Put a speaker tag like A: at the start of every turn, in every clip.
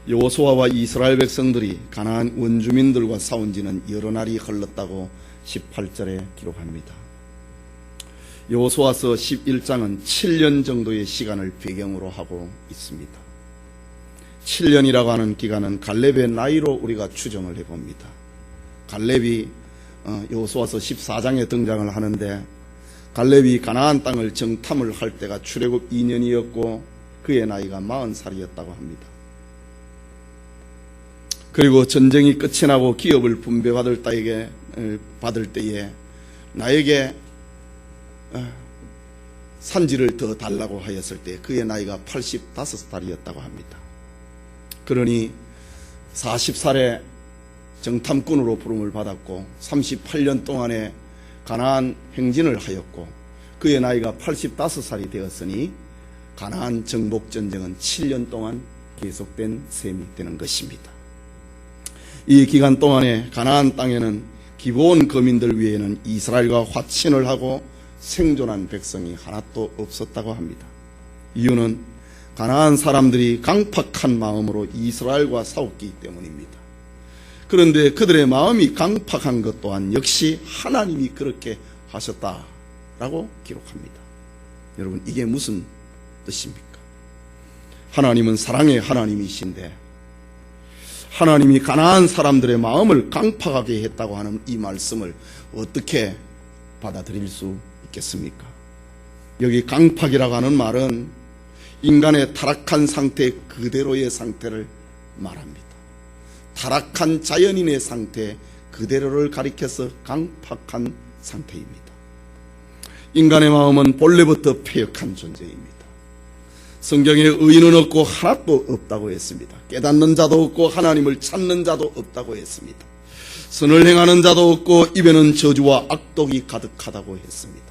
A: 여호수아와 이스라엘 백성들이 가나안 원주민들과 싸운 지는 여러 날이 흘렀다고 18절에 기록합니다. 여호수아서 11장은 7년 정도의 시간을 배경으로 하고 있습니다. 7년이라고 하는 기간은 갈렙의 나이로 우리가 추정을 해봅니다. 갈렙이 여호수아서 14장에 등장을 하는데, 갈렙이 가나안 땅을 정탐을 할 때가 출애굽 2년이었고 그의 나이가 40살이었다고 합니다. 그리고 전쟁이 끝이 나고 기업을 분배받을 때에 나에게 산지를 더 달라고 하였을 때 그의 나이가 85살이었다고 합니다. 그러니 40살에 정탐꾼으로 부름을 받았고 38년 동안에 가나안 행진을 하였고 그의 나이가 85살이 되었으니 가나안 정복전쟁은 7년 동안 계속된 셈이 되는 것입니다. 이 기간 동안에 가나안 땅에는 기브온 거민들 외에는 이스라엘과 화친을 하고 생존한 백성이 하나도 없었다고 합니다. 이유는 가나안 사람들이 강팍한 마음으로 이스라엘과 싸웠기 때문입니다. 그런데 그들의 마음이 강팍한 것 또한 역시 하나님이 그렇게 하셨다라고 기록합니다. 여러분, 이게 무슨 뜻입니까? 하나님은 사랑의 하나님이신데 하나님이 가나안 사람들의 마음을 강팍하게 했다고 하는 이 말씀을 어떻게 받아들일 수 있겠습니까? 여기 강팍이라고 하는 말은 인간의 타락한 상태 그대로의 상태를 말합니다. 타락한 자연인의 상태 그대로를 가리켜서 강팍한 상태입니다. 인간의 마음은 본래부터 패역한 존재입니다. 성경에 의인은 없고 하나도 없다고 했습니다. 깨닫는 자도 없고 하나님을 찾는 자도 없다고 했습니다. 선을 행하는 자도 없고 입에는 저주와 악독이 가득하다고 했습니다.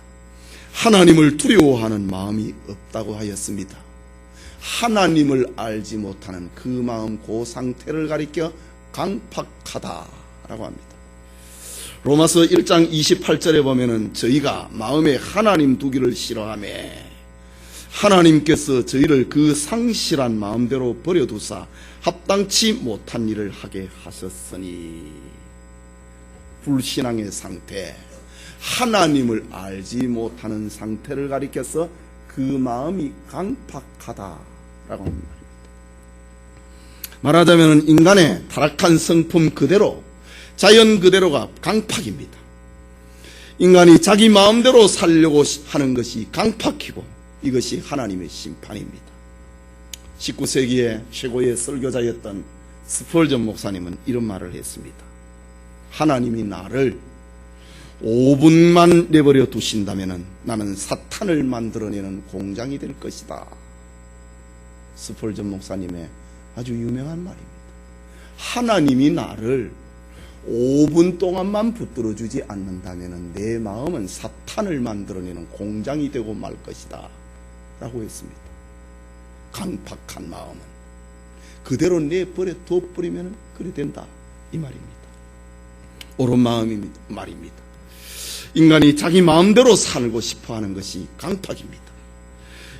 A: 하나님을 두려워하는 마음이 없다고 하였습니다. 하나님을 알지 못하는 그 마음, 그 상태를 가리켜 강팍하다라고 합니다. 로마서 1장 28절에 보면은 저희가 마음에 하나님 두기를 싫어하며 하나님께서 저희를 그 상실한 마음대로 버려두사 합당치 못한 일을 하게 하셨으니, 불신앙의 상태, 하나님을 알지 못하는 상태를 가리켜서 그 마음이 강팍하다라고 합니다. 말하자면 인간의 타락한 성품 그대로, 자연 그대로가 강팍입니다. 인간이 자기 마음대로 살려고 하는 것이 강팍이고 이것이 하나님의 심판입니다. 19세기의 최고의 설교자였던 스펄전 목사님은 이런 말을 했습니다. 하나님이 나를 5분만 내버려 두신다면 나는 사탄을 만들어내는 공장이 될 것이다. 스펄전 목사님의 아주 유명한 말입니다. 하나님이 나를 5분 동안만 붙들어주지 않는다면 내 마음은 사탄을 만들어내는 공장이 되고 말 것이다 라고 했습니다. 강팍한 마음은 그대로 내버려 둬버리면 그리 된다, 이 말입니다. 옳은 마음입니다. 말입니다. 인간이 자기 마음대로 살고 싶어하는 것이 강팍입니다.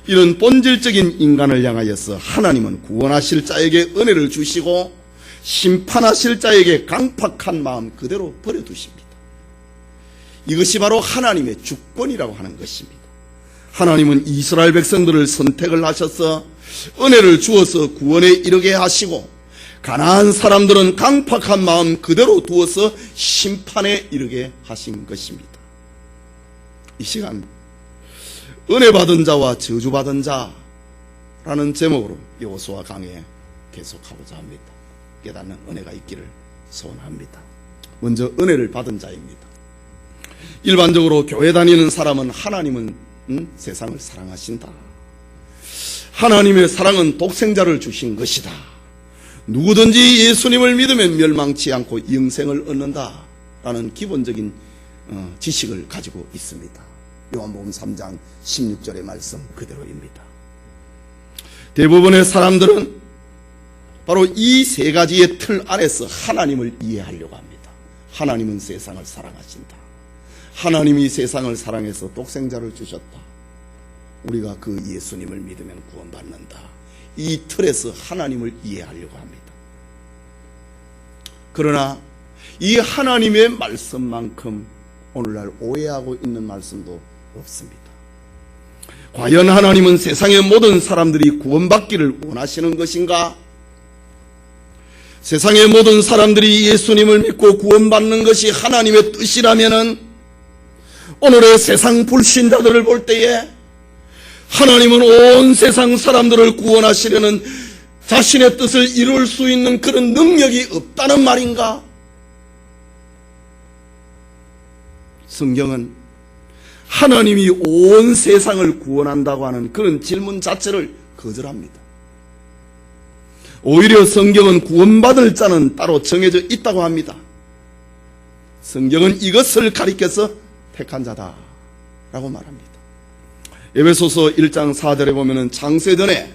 A: 이런 본질적인 인간을 향하여서 하나님은 구원하실 자에게 은혜를 주시고 심판하실 자에게 강팍한 마음 그대로 버려두십니다. 이것이 바로 하나님의 주권이라고 하는 것입니다. 하나님은 이스라엘 백성들을 선택을 하셔서 은혜를 주어서 구원에 이르게 하시고, 가나안 사람들은 강팍한 마음 그대로 두어서 심판에 이르게 하신 것입니다. 이 시간 은혜 받은 자와 저주 받은 자라는 제목으로 여호수아 강해 계속하고자 합니다. 깨닫는 은혜가 있기를 소원합니다. 먼저 은혜를 받은 자입니다. 일반적으로 교회 다니는 사람은 하나님은 세상을 사랑하신다, 하나님의 사랑은 독생자를 주신 것이다, 누구든지 예수님을 믿으면 멸망치 않고 영생을 얻는다 라는 기본적인 지식을 가지고 있습니다. 요한복음 3장 16절의 말씀 그대로입니다. 대부분의 사람들은 바로 이 세 가지의 틀 안에서 하나님을 이해하려고 합니다. 하나님은 세상을 사랑하신다, 하나님이 세상을 사랑해서 독생자를 주셨다, 우리가 그 예수님을 믿으면 구원받는다, 이 틀에서 하나님을 이해하려고 합니다. 그러나 이 하나님의 말씀만큼 오늘날 오해하고 있는 말씀도 없습니다. 과연 하나님은 세상의 모든 사람들이 구원받기를 원하시는 것인가? 세상의 모든 사람들이 예수님을 믿고 구원받는 것이 하나님의 뜻이라면은 오늘의 세상 불신자들을 볼 때에 하나님은 온 세상 사람들을 구원하시려는 자신의 뜻을 이룰 수 있는 그런 능력이 없다는 말인가? 성경은 하나님이 온 세상을 구원한다고 하는 그런 질문 자체를 거절합니다. 오히려 성경은 구원받을 자는 따로 정해져 있다고 합니다. 성경은 이것을 가리켜서 택한 자다라고 말합니다. 에베소서 1장 4절에 보면은 창세전에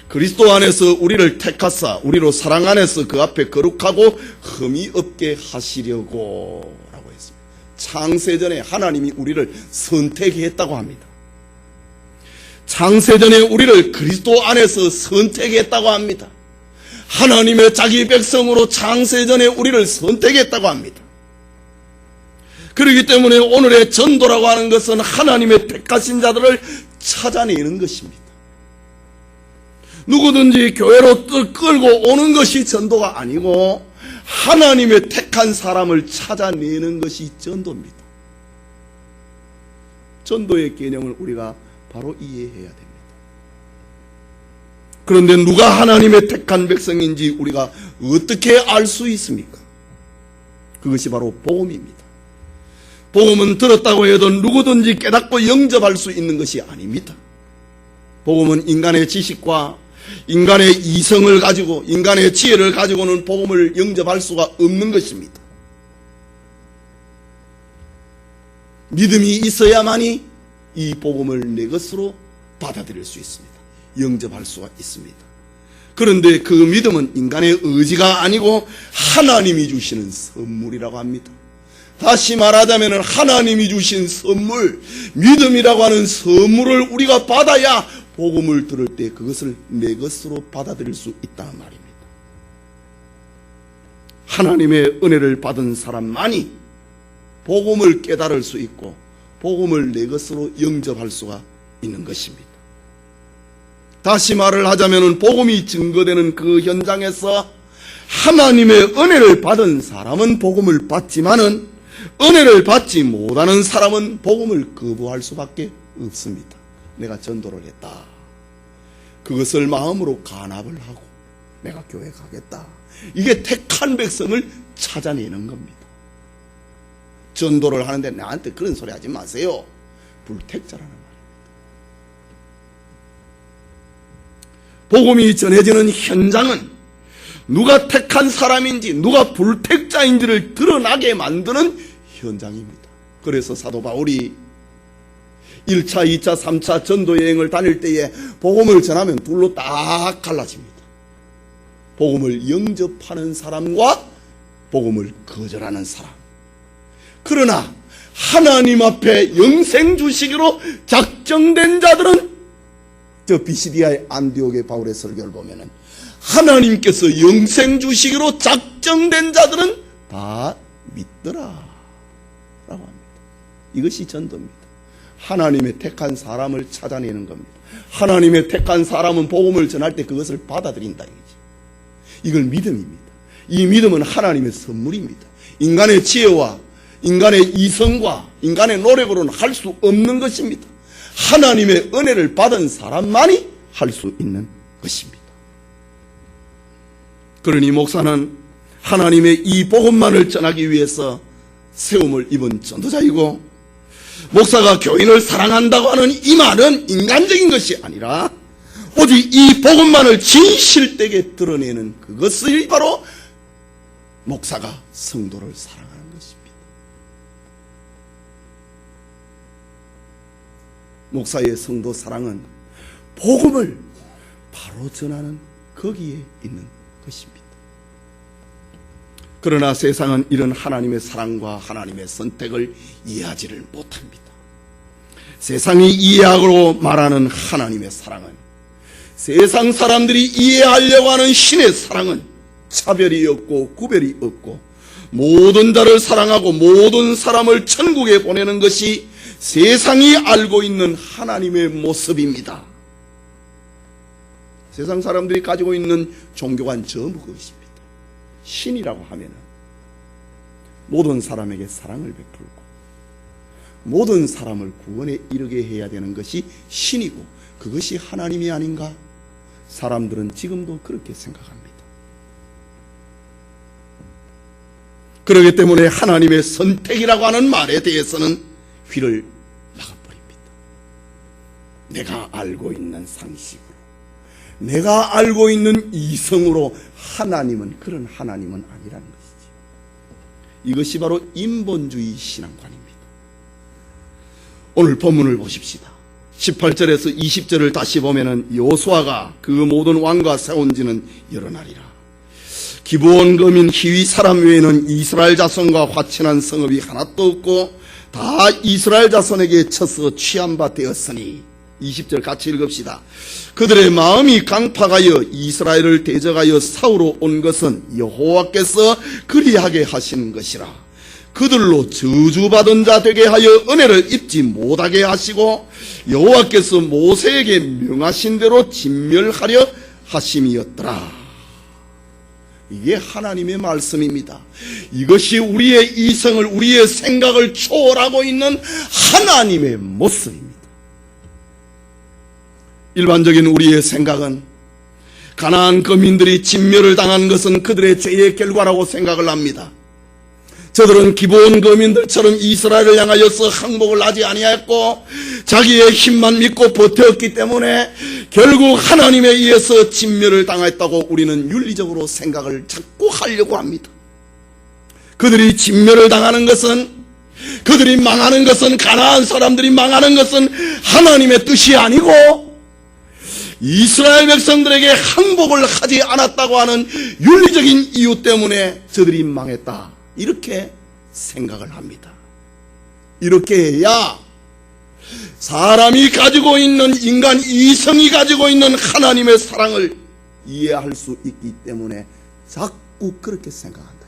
A: 그리스도 안에서 우리를 택하사 우리로 사랑 안에서 그 앞에 거룩하고 흠이 없게 하시려고 라고 했습니다. 창세전에 하나님이 우리를 선택했다고 합니다. 창세전에 우리를 그리스도 안에서 선택했다고 합니다. 하나님의 자기 백성으로 창세전에 우리를 선택했다고 합니다. 그렇기 때문에 오늘의 전도라고 하는 것은 하나님의 택하신 자들을 찾아내는 것입니다. 누구든지 교회로 끌고 오는 것이 전도가 아니고 하나님의 택한 사람을 찾아내는 것이 전도입니다. 전도의 개념을 우리가 바로 이해해야 됩니다. 그런데 누가 하나님의 택한 백성인지 우리가 어떻게 알 수 있습니까? 그것이 바로 복음입니다. 복음은 들었다고 해도 누구든지 깨닫고 영접할 수 있는 것이 아닙니다. 복음은 인간의 지식과 인간의 이성을 가지고 인간의 지혜를 가지고는 복음을 영접할 수가 없는 것입니다. 믿음이 있어야만이 이 복음을 내 것으로 받아들일 수 있습니다. 영접할 수가 있습니다. 그런데 그 믿음은 인간의 의지가 아니고 하나님이 주시는 선물이라고 합니다. 다시 말하자면 하나님이 주신 선물, 믿음이라고 하는 선물을 우리가 받아야 복음을 들을 때 그것을 내 것으로 받아들일 수 있다는 말입니다. 하나님의 은혜를 받은 사람만이 복음을 깨달을 수 있고 복음을 내 것으로 영접할 수가 있는 것입니다. 다시 말을 하자면 복음이 증거되는 그 현장에서 하나님의 은혜를 받은 사람은 복음을 받지만은 은혜를 받지 못하는 사람은 복음을 거부할 수밖에 없습니다. 내가 전도를 했다. 그것을 마음으로 간합을 하고 내가 교회 가겠다. 이게 택한 백성을 찾아내는 겁니다. 전도를 하는데 나한테 그런 소리 하지 마세요. 불택자라는 말입니다. 복음이 전해지는 현장은 누가 택한 사람인지 누가 불택자인지를 드러나게 만드는 현장입니다. 그래서 사도 바울이 1차, 2차, 3차 전도 여행을 다닐 때에 복음을 전하면 둘로 딱 갈라집니다. 복음을 영접하는 사람과 복음을 거절하는 사람. 그러나 하나님 앞에 영생 주시기로 작정된 자들은 저 비시디아의 안디옥의 바울의 설교를 보면은 하나님께서 영생 주시기로 작정된 자들은 다 믿더라 라고 합니다. 이것이 전도입니다. 하나님의 택한 사람을 찾아내는 겁니다. 하나님의 택한 사람은 복음을 전할 때 그것을 받아들인다 이거지. 이걸 믿음입니다. 이 믿음은 하나님의 선물입니다. 인간의 지혜와 인간의 이성과 인간의 노력으로는 할 수 없는 것입니다. 하나님의 은혜를 받은 사람만이 할 수 있는 것입니다. 그러니 목사는 하나님의 이 복음만을 전하기 위해서 세움을 입은 전도자이고, 목사가 교인을 사랑한다고 하는 이 말은 인간적인 것이 아니라 오직 이 복음만을 진실되게 드러내는 그것이 바로 목사가 성도를 사랑하는 것입니다. 목사의 성도 사랑은 복음을 바로 전하는 거기에 있는 것입니다. 그러나 세상은 이런 하나님의 사랑과 하나님의 선택을 이해하지를 못합니다. 세상이 이해하고 말하는 하나님의 사랑은 세상 사람들이 이해하려고 하는 신의 사랑은 차별이 없고 구별이 없고 모든 자를 사랑하고 모든 사람을 천국에 보내는 것이 세상이 알고 있는 하나님의 모습입니다. 세상 사람들이 가지고 있는 종교가 전부 그것입니다. 신이라고 하면은 모든 사람에게 사랑을 베풀고 모든 사람을 구원에 이르게 해야 되는 것이 신이고 그것이 하나님이 아닌가? 사람들은 지금도 그렇게 생각합니다. 그렇기 때문에 하나님의 선택이라고 하는 말에 대해서는 귀를 막아버립니다. 내가 알고 있는 상식으로, 내가 알고 있는 이성으로 하나님은 그런 하나님은 아니라는 것이죠. 이것이 바로 인본주의 신앙관입니다. 오늘 본문을 보십시다. 18절에서 20절을 다시 보면은 여호수아가 그 모든 왕과 세운 지는 여러 날이라. 기브온 거민 히위 사람 외에는 이스라엘 자손과 화친한 성읍이 하나도 없고 다 이스라엘 자손에게 쳐서 취한 바 되었으니 20절 같이 읽읍시다. 그들의 마음이 강팍하여 이스라엘을 대적하여 싸우러 온 것은 여호와께서 그리하게 하신 것이라. 그들로 저주받은 자 되게 하여 은혜를 입지 못하게 하시고 여호와께서 모세에게 명하신 대로 진멸하려 하심이었더라. 이게 하나님의 말씀입니다. 이것이 우리의 이성을, 우리의 생각을 초월하고 있는 하나님의 모습입니다. 일반적인 우리의 생각은 가나안 거민들이 진멸을 당한 것은 그들의 죄의 결과라고 생각을 합니다. 저들은 기브온 거민들처럼 이스라엘을 향하여서 항복을 하지 아니하였고 자기의 힘만 믿고 버텼기 때문에 결국 하나님에 의해서 진멸을 당했다고 우리는 윤리적으로 생각을 자꾸 하려고 합니다. 그들이 진멸을 당하는 것은, 그들이 망하는 것은, 가나안 사람들이 망하는 것은 하나님의 뜻이 아니고 이스라엘 백성들에게 항복을 하지 않았다고 하는 윤리적인 이유 때문에 저들이 망했다, 이렇게 생각을 합니다. 이렇게 해야 사람이 가지고 있는, 인간 이성이 가지고 있는 하나님의 사랑을 이해할 수 있기 때문에 자꾸 그렇게 생각한다.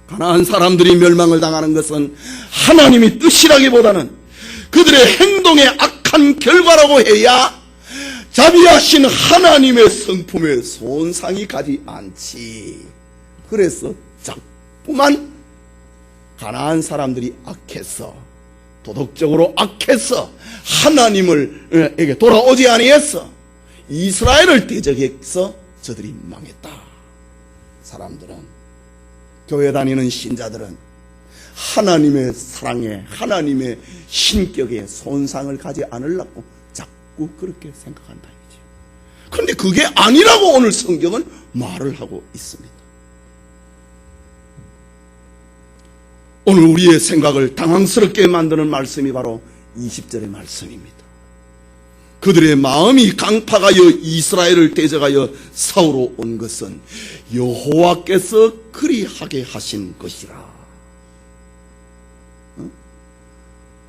A: 가나안 사람들이 멸망을 당하는 것은 하나님의 뜻이라기보다는 그들의 행동의 악한 결과라고 해야 자비하신 하나님의 성품에 손상이 가지 않지. 그래서 자꾸만 가나안 사람들이 악해서, 도덕적으로 악해서 하나님에게 돌아오지 아니했어. 이스라엘을 대적해서 저들이 망했다. 사람들은, 교회 다니는 신자들은 하나님의 사랑에, 하나님의 신격에 손상을 가지 않으려고 자꾸 그렇게 생각한다. 그런데 그게 아니라고 오늘 성경은 말을 하고 있습니다. 오늘 우리의 생각을 당황스럽게 만드는 말씀이 바로 20절의 말씀입니다. 그들의 마음이 강팍하여 이스라엘을 대적하여 싸우러 온 것은 여호와께서 그리하게 하신 것이라.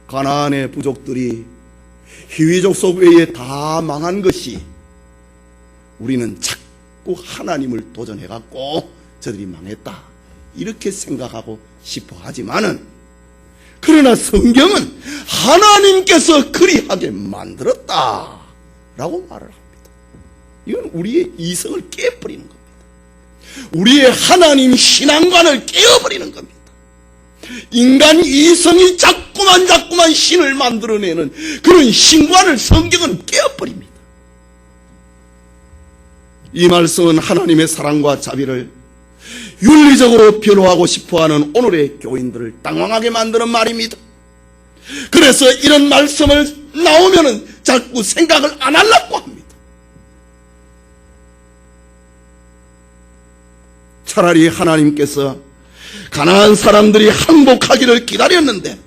A: 가나안의 부족들이 히위 족속 외에 다 망한 것이, 우리는 자꾸 하나님을 도전해갖고 저들이 망했다, 이렇게 생각하고 싶어 하지만은, 그러나 성경은 하나님께서 그리하게 만들었다 라고 말을 합니다. 이건 우리의 이성을 깨버리는 겁니다. 우리의 하나님 신앙관을 깨어버리는 겁니다. 인간 이성이 자꾸만 신을 만들어내는 그런 신관을 성경은 깨어버립니다. 이 말씀은 하나님의 사랑과 자비를 윤리적으로 변호하고 싶어하는 오늘의 교인들을 당황하게 만드는 말입니다. 그래서 이런 말씀을 나오면은 자꾸 생각을 안 하려고 합니다. 차라리 하나님께서 가나안 사람들이 항복하기를 기다렸는데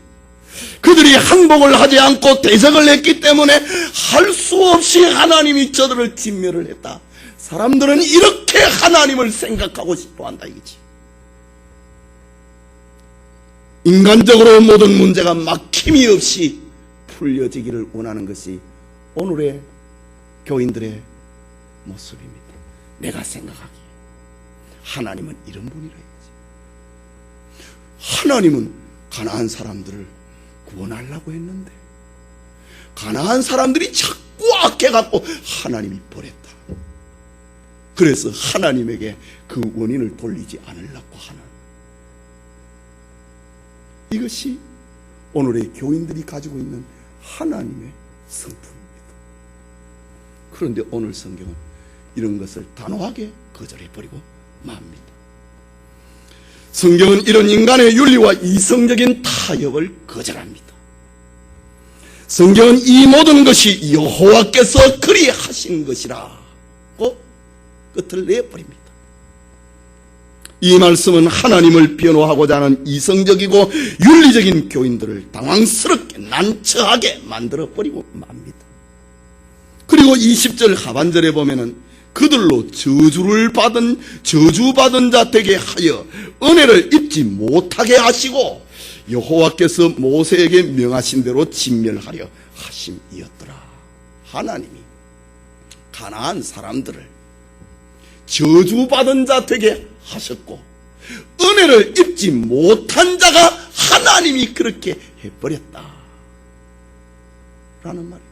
A: 그들이 항복을 하지 않고 대적을 했기 때문에 할 수 없이 하나님이 저들을 진멸을 했다. 사람들은 이렇게 하나님을 생각하고 싶어 한다 이거지. 인간적으로 모든 문제가 막힘이 없이 풀려지기를 원하는 것이 오늘의 교인들의 모습입니다. 내가 생각하기에 하나님은 이런 분이라 해야지. 하나님은 가나안 사람들을 구원하려고 했는데 가나안 사람들이 자꾸 악해갖고 하나님이 버렸다. 그래서 하나님에게 그 원인을 돌리지 않으려고 하는, 이것이 오늘의 교인들이 가지고 있는 하나님의 성품입니다. 그런데 오늘 성경은 이런 것을 단호하게 거절해버리고 맙니다. 성경은 이런 인간의 윤리와 이성적인 타협을 거절합니다. 성경은 이 모든 것이 여호와께서 그리하신 것이라고 끝을 내버립니다. 이 말씀은 하나님을 변호하고자 하는 이성적이고 윤리적인 교인들을 당황스럽게 난처하게 만들어버리고 맙니다. 그리고 20절 하반절에 보면은 그들로 저주받은 자 되게 하여 은혜를 입지 못하게 하시고 여호와께서 모세에게 명하신 대로 진멸하려 하심이었더라. 하나님이 가나안 사람들을 저주받은 자 되게 하셨고 은혜를 입지 못한 자가 하나님이 그렇게 해버렸다 라는 말입니다.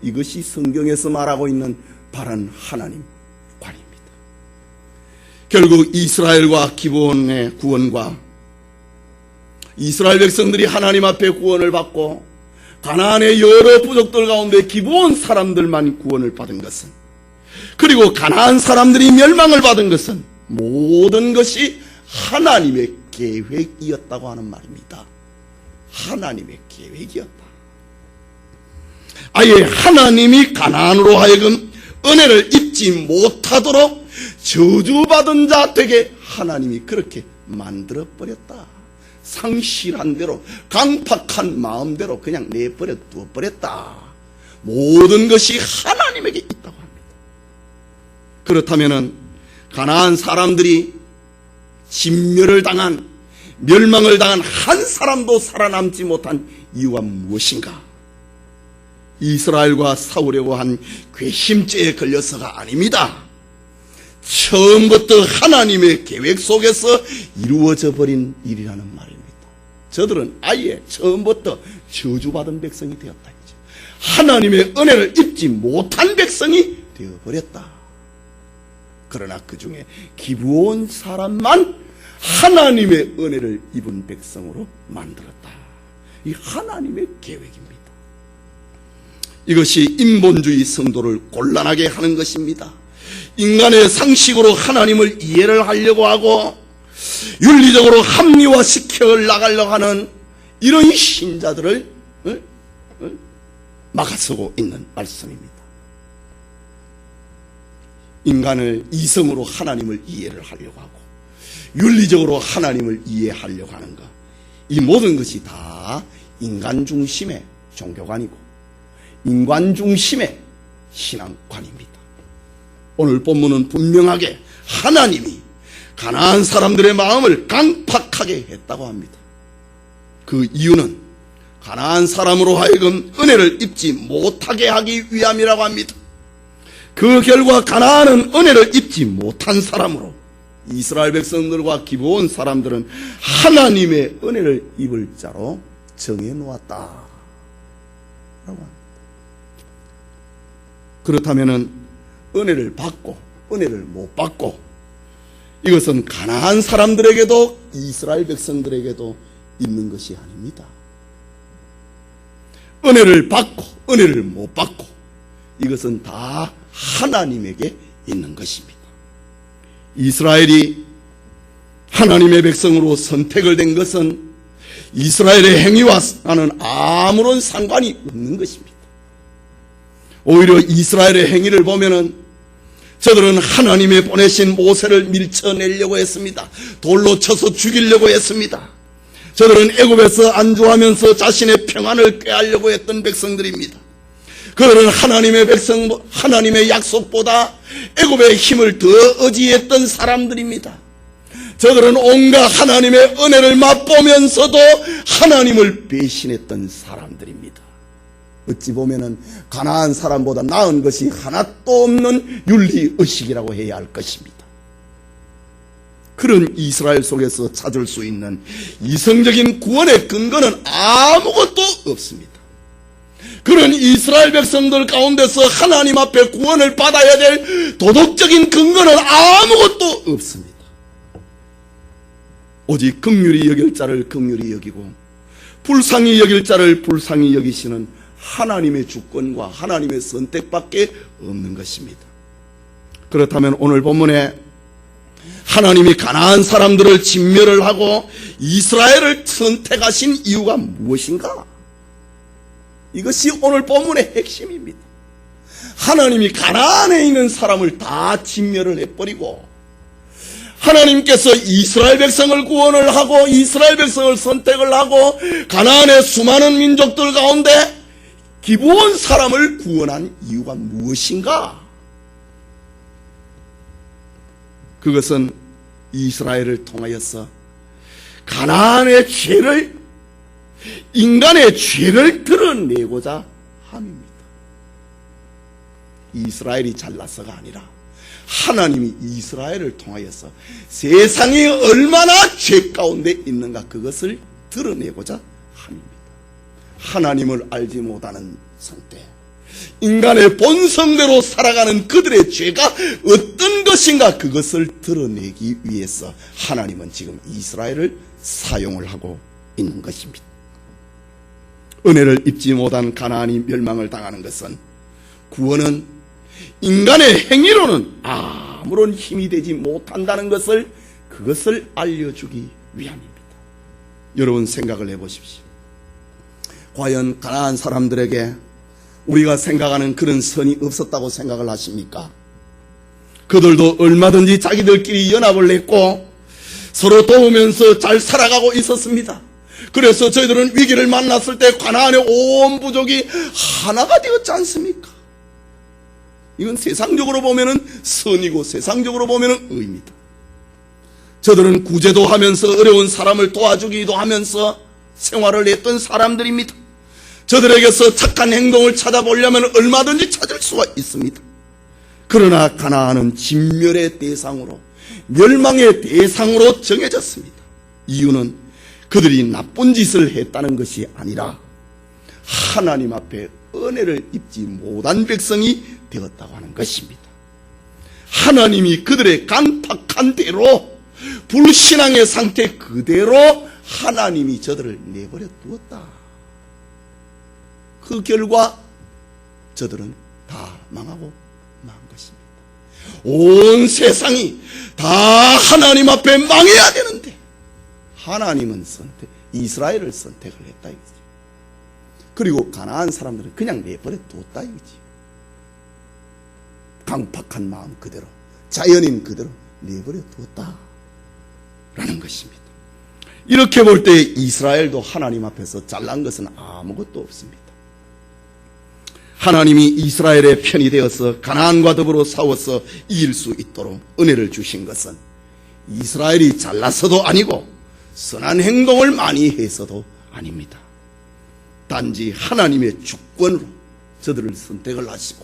A: 이것이 성경에서 말하고 있는 바른 하나님 관입니다. 결국 이스라엘과 기브온의 구원과 이스라엘 백성들이 하나님 앞에 구원을 받고 가나안의 여러 부족들 가운데 기브온 사람들만 구원을 받은 것은, 그리고 가나안 사람들이 멸망을 받은 것은 모든 것이 하나님의 계획이었다고 하는 말입니다. 하나님의 계획이었다. 아예 하나님이 가나안으로 하여금 은혜를 입지 못하도록 저주받은 자 되게 하나님이 그렇게 만들어버렸다. 상실한 대로, 강팍한 마음대로 그냥 내버려 두어버렸다. 모든 것이 하나님에게 있다고 합니다. 그렇다면 가나안 사람들이 진멸을 당한, 멸망을 당한 한 사람도 살아남지 못한 이유가 무엇인가? 이스라엘과 싸우려고 한 괘씸죄에 걸려서가 아닙니다. 처음부터 하나님의 계획 속에서 이루어져 버린 일이라는 말입니다. 저들은 아예 처음부터 저주받은 백성이 되었다. 하나님의 은혜를 입지 못한 백성이 되어버렸다. 그러나 그 중에 기브온 사람만 하나님의 은혜를 입은 백성으로 만들었다. 이 하나님의 계획입니다. 이것이 인본주의 성도를 곤란하게 하는 것입니다. 인간의 상식으로 하나님을 이해를 하려고 하고 윤리적으로 합리화시켜 나가려고 하는 이런 신자들을 막아서고 있는 말씀입니다. 인간을 이성으로 하나님을 이해를 하려고 하고 윤리적으로 하나님을 이해하려고 하는 것, 이 모든 것이 다 인간 중심의 종교관이고 인간 중심의 신앙관입니다. 오늘 본문은 분명하게 하나님이 가나안 사람들의 마음을 강팍하게 했다고 합니다. 그 이유는 가나안 사람으로 하여금 은혜를 입지 못하게 하기 위함이라고 합니다. 그 결과 가나안은 은혜를 입지 못한 사람으로 이스라엘 백성들과 기브온 사람들은 하나님의 은혜를 입을 자로 정해놓았다 라고 합니다. 그렇다면 은혜를 받고 은혜를 못 받고, 이것은 가나안 사람들에게도 이스라엘 백성들에게도 있는 것이 아닙니다. 은혜를 받고 은혜를 못 받고, 이것은 다 하나님에게 있는 것입니다. 이스라엘이 하나님의 백성으로 선택을 된 것은 이스라엘의 행위와는 아무런 상관이 없는 것입니다. 오히려 이스라엘의 행위를 보면은 저들은 하나님의 보내신 모세를 밀쳐내려고 했습니다. 돌로 쳐서 죽이려고 했습니다. 저들은 애굽에서 안주하면서 자신의 평안을 꾀하려고 했던 백성들입니다. 그들은 하나님의 약속보다 애굽의 힘을 더 의지했던 사람들입니다. 저들은 온갖 하나님의 은혜를 맛보면서도 하나님을 배신했던 사람들입니다. 어찌 보면은 가나안 사람보다 나은 것이 하나도 없는 윤리의식이라고 해야 할 것입니다. 그런 이스라엘 속에서 찾을 수 있는 이성적인 구원의 근거는 아무것도 없습니다. 그런 이스라엘 백성들 가운데서 하나님 앞에 구원을 받아야 될 도덕적인 근거는 아무것도 없습니다. 오직 긍휼히 여길 자를 긍휼히 여기고 불쌍히 여길 자를 불쌍히 여기시는 하나님의 주권과 하나님의 선택밖에 없는 것입니다. 그렇다면 오늘 본문에 하나님이 가나안 사람들을 진멸을 하고 이스라엘을 선택하신 이유가 무엇인가? 이것이 오늘 본문의 핵심입니다. 하나님이 가나안에 있는 사람을 다 진멸을 해버리고 하나님께서 이스라엘 백성을 구원을 하고 이스라엘 백성을 선택을 하고 가나안의 수많은 민족들 가운데 기브온 사람을 구원한 이유가 무엇인가? 그것은 이스라엘을 통하여서 가나안의 죄를, 인간의 죄를 드러내고자 함입니다. 이스라엘이 잘나서가 아니라 하나님이 이스라엘을 통하여서 세상이 얼마나 죄 가운데 있는가 그것을 드러내고자 함입니다. 하나님을 알지 못하는 상태, 인간의 본성대로 살아가는 그들의 죄가 어떤 것인가 그것을 드러내기 위해서 하나님은 지금 이스라엘을 사용을 하고 있는 것입니다. 은혜를 입지 못한 가나안이 멸망을 당하는 것은 구원은 인간의 행위로는 아무런 힘이 되지 못한다는 것을 그것을 알려주기 위함입니다. 여러분 생각을 해보십시오. 과연 가나안 사람들에게 우리가 생각하는 그런 선이 없었다고 생각을 하십니까? 그들도 얼마든지 자기들끼리 연합을 했고 서로 도우면서 잘 살아가고 있었습니다. 그래서 저희들은 위기를 만났을 때 가나안의 온 부족이 하나가 되었지 않습니까? 이건 세상적으로 보면은 선이고 세상적으로 보면은 의입니다. 저들은 구제도 하면서 어려운 사람을 도와주기도 하면서 생활을 했던 사람들입니다. 저들에게서 착한 행동을 찾아보려면 얼마든지 찾을 수가 있습니다. 그러나 가나안은 진멸의 대상으로, 멸망의 대상으로 정해졌습니다. 이유는 그들이 나쁜 짓을 했다는 것이 아니라 하나님 앞에 은혜를 입지 못한 백성이 되었다고 하는 것입니다. 하나님이 그들의 강팍한 대로, 불신앙의 상태 그대로 하나님이 저들을 내버려 두었다. 그 결과 저들은 다 망하고 만 것입니다. 온 세상이 다 하나님 앞에 망해야 되는데 하나님은 이스라엘을 선택을 했다 이거지. 그리고 가나안 사람들은 그냥 내버려 두었다 이거지. 강팍한 마음 그대로, 자연인 그대로 내버려 두었다 라는 것입니다. 이렇게 볼 때 이스라엘도 하나님 앞에서 잘난 것은 아무것도 없습니다. 하나님이 이스라엘의 편이 되어서 가나안과 더불어 싸워서 이길 수 있도록 은혜를 주신 것은 이스라엘이 잘나서도 아니고 선한 행동을 많이 해서도 아닙니다. 단지 하나님의 주권으로 저들을 선택을 하시고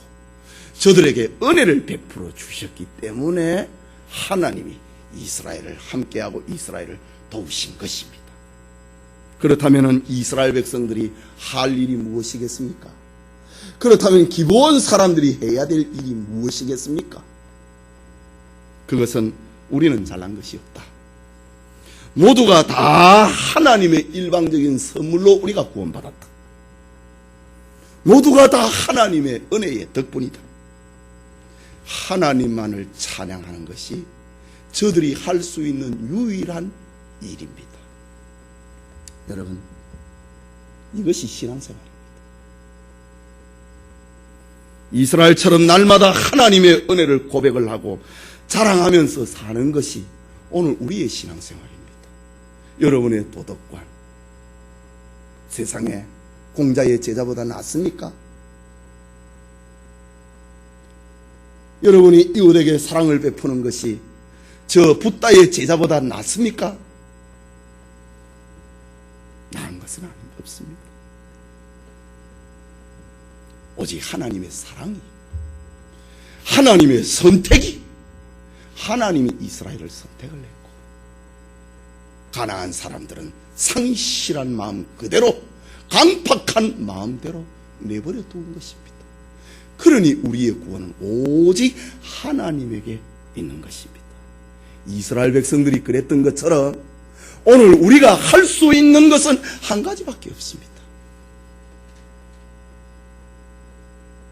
A: 저들에게 은혜를 베풀어 주셨기 때문에 하나님이 이스라엘을 함께하고 이스라엘을 도우신 것입니다. 그렇다면 이스라엘 백성들이 할 일이 무엇이겠습니까? 그렇다면 기브온 사람들이 해야 될 일이 무엇이겠습니까? 그것은 우리는 잘난 것이 없다. 모두가 다 하나님의 일방적인 선물로 우리가 구원받았다. 모두가 다 하나님의 은혜의 덕분이다. 하나님만을 찬양하는 것이 저들이 할 수 있는 유일한 일입니다. 여러분, 이것이 신앙생활입니다. 이스라엘처럼 날마다 하나님의 은혜를 고백을 하고 자랑하면서 사는 것이 오늘 우리의 신앙생활입니다. 여러분의 도덕관, 세상에 공자의 제자보다 낫습니까? 여러분이 이웃에게 사랑을 베푸는 것이 저 붓다의 제자보다 낫습니까? 나은 것은 없습니다. 오직 하나님의 사랑이, 하나님의 선택이, 하나님이 이스라엘을 선택을 했고 가나안 사람들은 상실한 마음 그대로, 강팍한 마음대로 내버려 둔 것입니다. 그러니 우리의 구원은 오직 하나님에게 있는 것입니다. 이스라엘 백성들이 그랬던 것처럼 오늘 우리가 할 수 있는 것은 한 가지밖에 없습니다.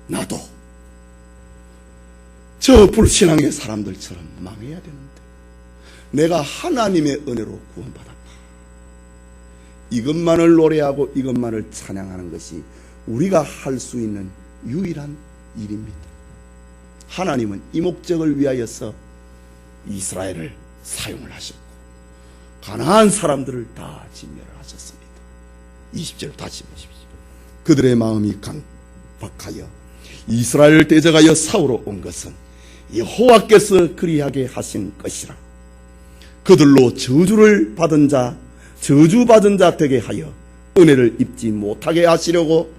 A: 나도 저 불신앙의 사람들처럼 망해야 되는데 내가 하나님의 은혜로 구원받았다. 이것만을 노래하고 이것만을 찬양하는 것이 우리가 할 수 있는 유일한 일입니다. 하나님은 이 목적을 위하여서 이스라엘을 사용을 하셨고 가나안 사람들을 다 진멸을 하셨습니다. 20절 다시 보십시오. 그들의 마음이 강박하여 이스라엘을 대적하여 싸우러 온 것은 여호와께서 그리하게 하신 것이라. 그들로 저주받은 자 되게 하여 은혜를 입지 못하게 하시려고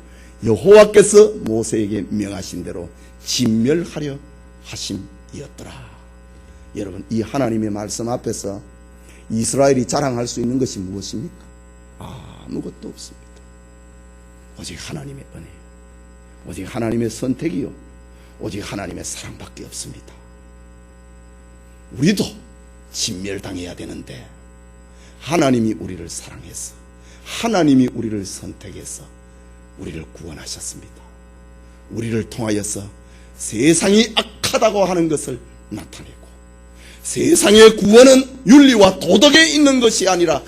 A: 여호와께서 모세에게 명하신 대로 진멸하려 하심이었더라. 여러분, 이 하나님의 말씀 앞에서 이스라엘이 자랑할 수 있는 것이 무엇입니까? 아무것도 없습니다. 오직 하나님의 은혜, 오직 하나님의 선택이요, 오직 하나님의 사랑밖에 없습니다. 우리도 진멸당해야 되는데 하나님이 우리를 사랑해서, 하나님이 우리를 선택해서 우리를 구원하셨습니다. 우리를 통하여서 세상이 악하다고 하는 것을 나타내고, 세상의 구원은 윤리와 도덕에 있는 것이 아니라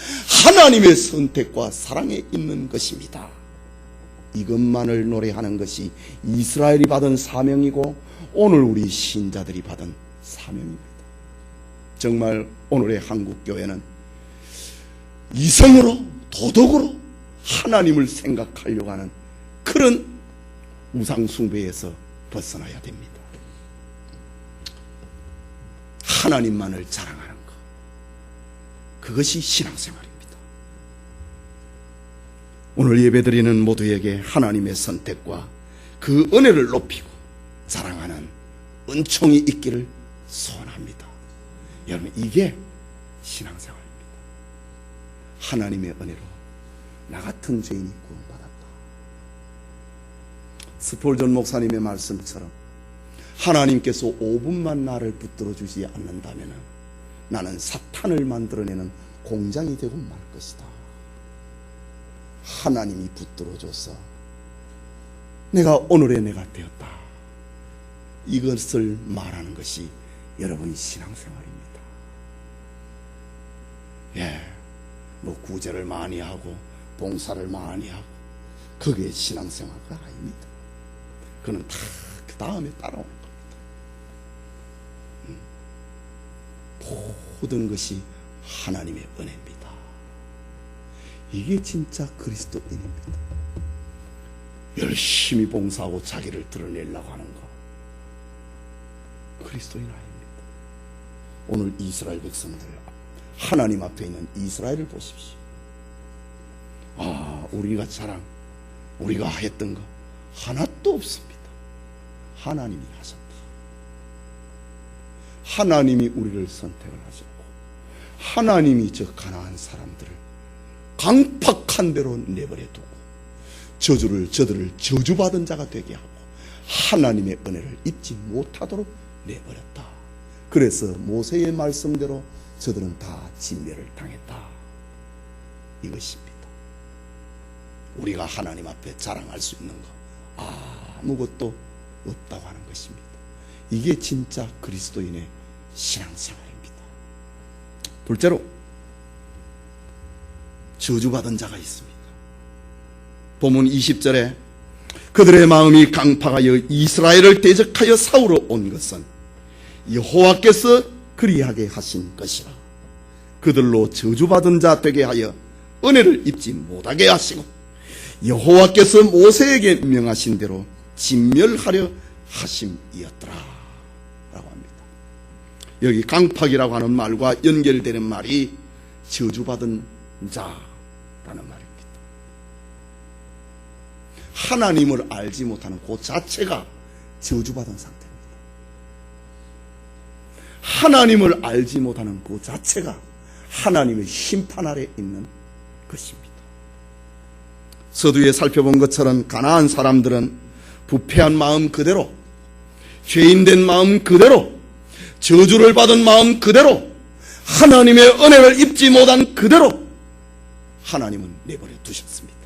A: 하나님의 선택과 사랑에 있는 것입니다. 이것만을 노래하는 것이 이스라엘이 받은 사명이고 오늘 우리 신자들이 받은 사명입니다. 정말 오늘의 한국교회는 이성으로, 도덕으로 하나님을 생각하려고 하는 그런 우상숭배에서 벗어나야 됩니다. 하나님만을 자랑하는 것, 그것이 신앙생활입니다. 오늘 예배드리는 모두에게 하나님의 선택과 그 은혜를 높이고 자랑하는 은총이 있기를 소원합니다. 여러분, 이게 신앙생활입니다. 하나님의 은혜로 나 같은 죄인이 구원받았다. 스폴전 목사님의 말씀처럼 하나님께서 5분만 나를 붙들어 주지 않는다면 나는 사탄을 만들어내는 공장이 되고 말 것이다. 하나님이 붙들어줘서 내가 오늘의 내가 되었다. 이것을 말하는 것이 여러분의 신앙생활입니다. 구제를 많이 하고 봉사를 많이 하고 그게 신앙생활가 아닙니다. 그는 다 그 다음에 따라오는 겁니다. 모든 것이 하나님의 은혜입니다. 이게 진짜 그리스도인입니다. 열심히 봉사하고 자기를 드러내려고 하는 것, 그리스도인 아닙니다. 오늘 이스라엘 백성들, 하나님 앞에 있는 이스라엘을 보십시오. 우리가 했던 거 하나도 없습니다. 하나님이 하셨다. 하나님이 우리를 선택을 하셨고, 하나님이 저 가나안 사람들을 강팍한 대로 내버려 두고 저들을 저주받은 자가 되게 하고 하나님의 은혜를 입지 못하도록 내버렸다. 그래서 모세의 말씀대로 저들은 다 진멸을 당했다. 이것입니다. 우리가 하나님 앞에 자랑할 수 있는 거 아무것도 없다고 하는 것입니다. 이게 진짜 그리스도인의 신앙생활입니다. 둘째로, 저주받은 자가 있습니다. 본문 20절에 그들의 마음이 강팍하여 이스라엘을 대적하여 싸우러 온 것은 여호와께서 그리하게 하신 것이라. 그들로 저주받은 자 되게 하여 은혜를 입지 못하게 하시고 여호와께서 모세에게 명하신 대로 진멸하려 하심이었더라 라고 합니다. 여기 강팍이라고 하는 말과 연결되는 말이 저주받은 자라는 말입니다. 하나님을 알지 못하는 그 자체가 저주받은 상태입니다. 하나님을 알지 못하는 그 자체가 하나님의 심판 아래 있는 것입니다. 서두에 살펴본 것처럼 가나안 사람들은 부패한 마음 그대로, 죄인된 마음 그대로, 저주를 받은 마음 그대로, 하나님의 은혜를 입지 못한 그대로 하나님은 내버려 두셨습니다.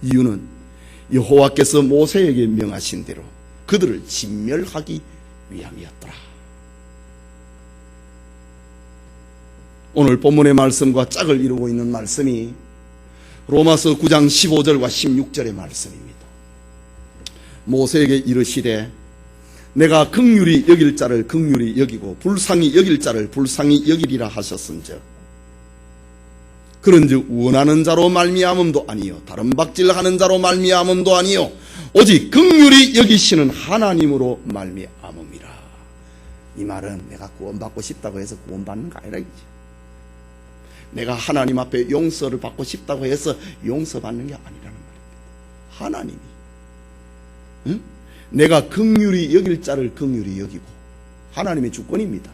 A: 이유는 여호와께서 모세에게 명하신 대로 그들을 진멸하기 위함이었더라. 오늘 본문의 말씀과 짝을 이루고 있는 말씀이 로마서 9장 15절과 16절의 말씀입니다. 모세에게 이르시되 내가 긍휼히 여길 자를 긍휼히 여기고 불쌍히 여길 자를 불쌍히 여기리라 하셨은즉 그런즉 원하는 자로 말미암음도 아니요 다른 박질하는 자로 말미암음도 아니요 오직 긍휼히 여기시는 하나님으로 말미암음이라. 이 말은 내가 구원받고 싶다고 해서 구원받는 거 아니라 이지. 내가 하나님 앞에 용서를 받고 싶다고 해서 용서받는 게 아니라는 말입니다. 하나님이 내가 긍휼히 여길 자를 긍휼히 여기고 하나님의 주권입니다.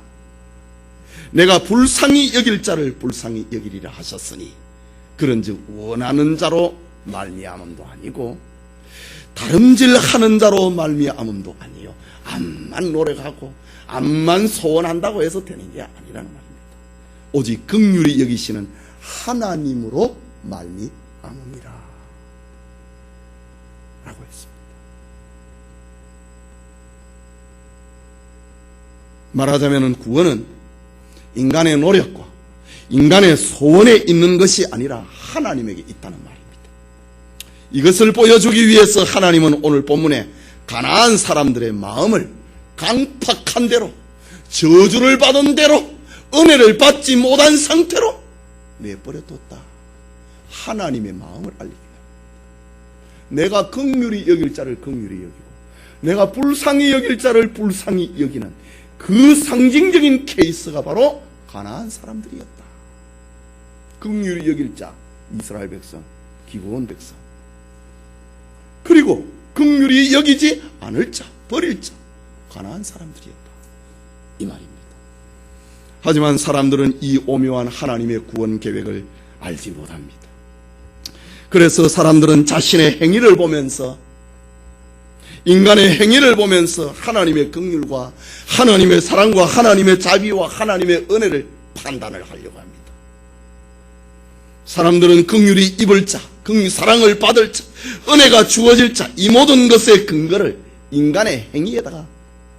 A: 내가 불쌍히 여길 자를 불쌍히 여기리라 하셨으니 그런즉 원하는 자로 말미암음도 아니고 다름질하는 자로 말미암음도 아니요 암만 노력하고 암만 소원한다고 해서 되는 게 아니라는 말입니다. 오직 긍휼히 여기시는 하나님으로 말미암음이라 라고 했습니다. 말하자면 구원은 인간의 노력과 인간의 소원에 있는 것이 아니라 하나님에게 있다는 말입니다. 이것을 보여주기 위해서 하나님은 오늘 본문에 가나안 사람들의 마음을 강팍한 대로 저주를 받은 대로 은혜를 받지 못한 상태로 내버려뒀다. 하나님의 마음을 알리기 위해 내가 긍휼히 여길 자를 긍휼히 여기고 내가 불쌍히 여길 자를 불쌍히 여기는 그 상징적인 케이스가 바로 가나안 사람들이었다. 긍휼히 여길 자 이스라엘 백성, 기브온 백성, 그리고 긍휼히 여기지 않을 자, 버릴 자 가나안 사람들이었다. 이 말입니다. 하지만 사람들은 이 오묘한 하나님의 구원 계획을 알지 못합니다. 그래서 사람들은 자신의 행위를 보면서 인간의 행위를 보면서 하나님의 긍휼과 하나님의 사랑과 하나님의 자비와 하나님의 은혜를 판단을 하려고 합니다. 사람들은 긍휼히 입을 자, 사랑을 받을 자, 은혜가 주어질 자, 이 모든 것의 근거를 인간의 행위에다가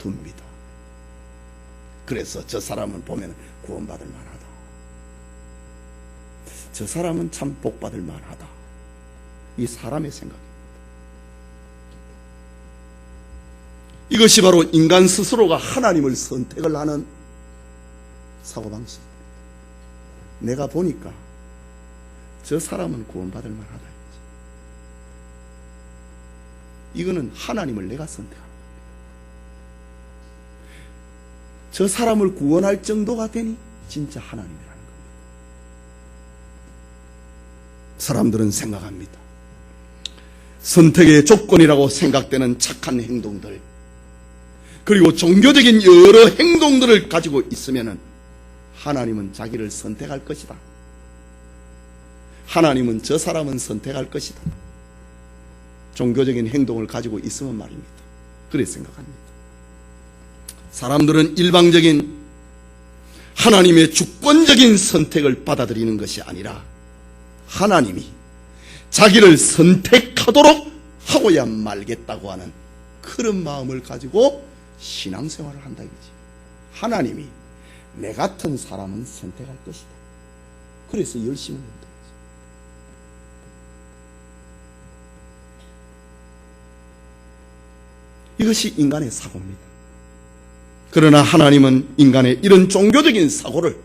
A: 둡니다. 그래서 저 사람을 보면 구원받을 만하다. 저 사람은 참 복받을 만하다. 이 사람의 생각입니다. 이것이 바로 인간 스스로가 하나님을 선택을 하는 사고방식입니다. 내가 보니까 저 사람은 구원받을 만하다. 이거는 하나님을 내가 선택합니다. 저 사람을 구원할 정도가 되니 진짜 하나님이라는 겁니다. 사람들은 생각합니다. 선택의 조건이라고 생각되는 착한 행동들, 그리고 종교적인 여러 행동들을 가지고 있으면 하나님은 자기를 선택할 것이다. 하나님은 저 사람은 선택할 것이다. 종교적인 행동을 가지고 있으면 말입니다. 그래 생각합니다. 사람들은 일방적인 하나님의 주권적인 선택을 받아들이는 것이 아니라 하나님이 자기를 선택하도록 하고야 말겠다고 하는 그런 마음을 가지고 신앙생활을 한다 이거지. 하나님이 내 같은 사람은 선택할 것이다. 그래서 열심히 한다. 이것이 인간의 사고입니다. 그러나 하나님은 인간의 이런 종교적인 사고를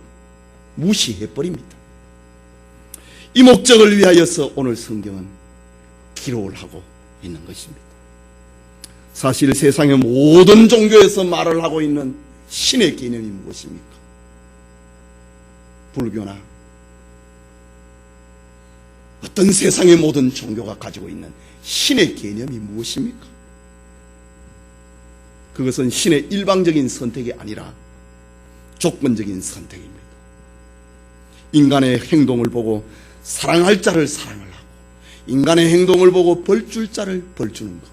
A: 무시해버립니다. 이 목적을 위하여서 오늘 성경은 기록을 하고 있는 것입니다. 사실 세상의 모든 종교에서 말을 하고 있는 신의 개념이 무엇입니까? 불교나 어떤 세상의 모든 종교가 가지고 있는 신의 개념이 무엇입니까? 그것은 신의 일방적인 선택이 아니라 조건적인 선택입니다. 인간의 행동을 보고 사랑할 자를 사랑을 하고 인간의 행동을 보고 벌줄 자를 벌주는 것,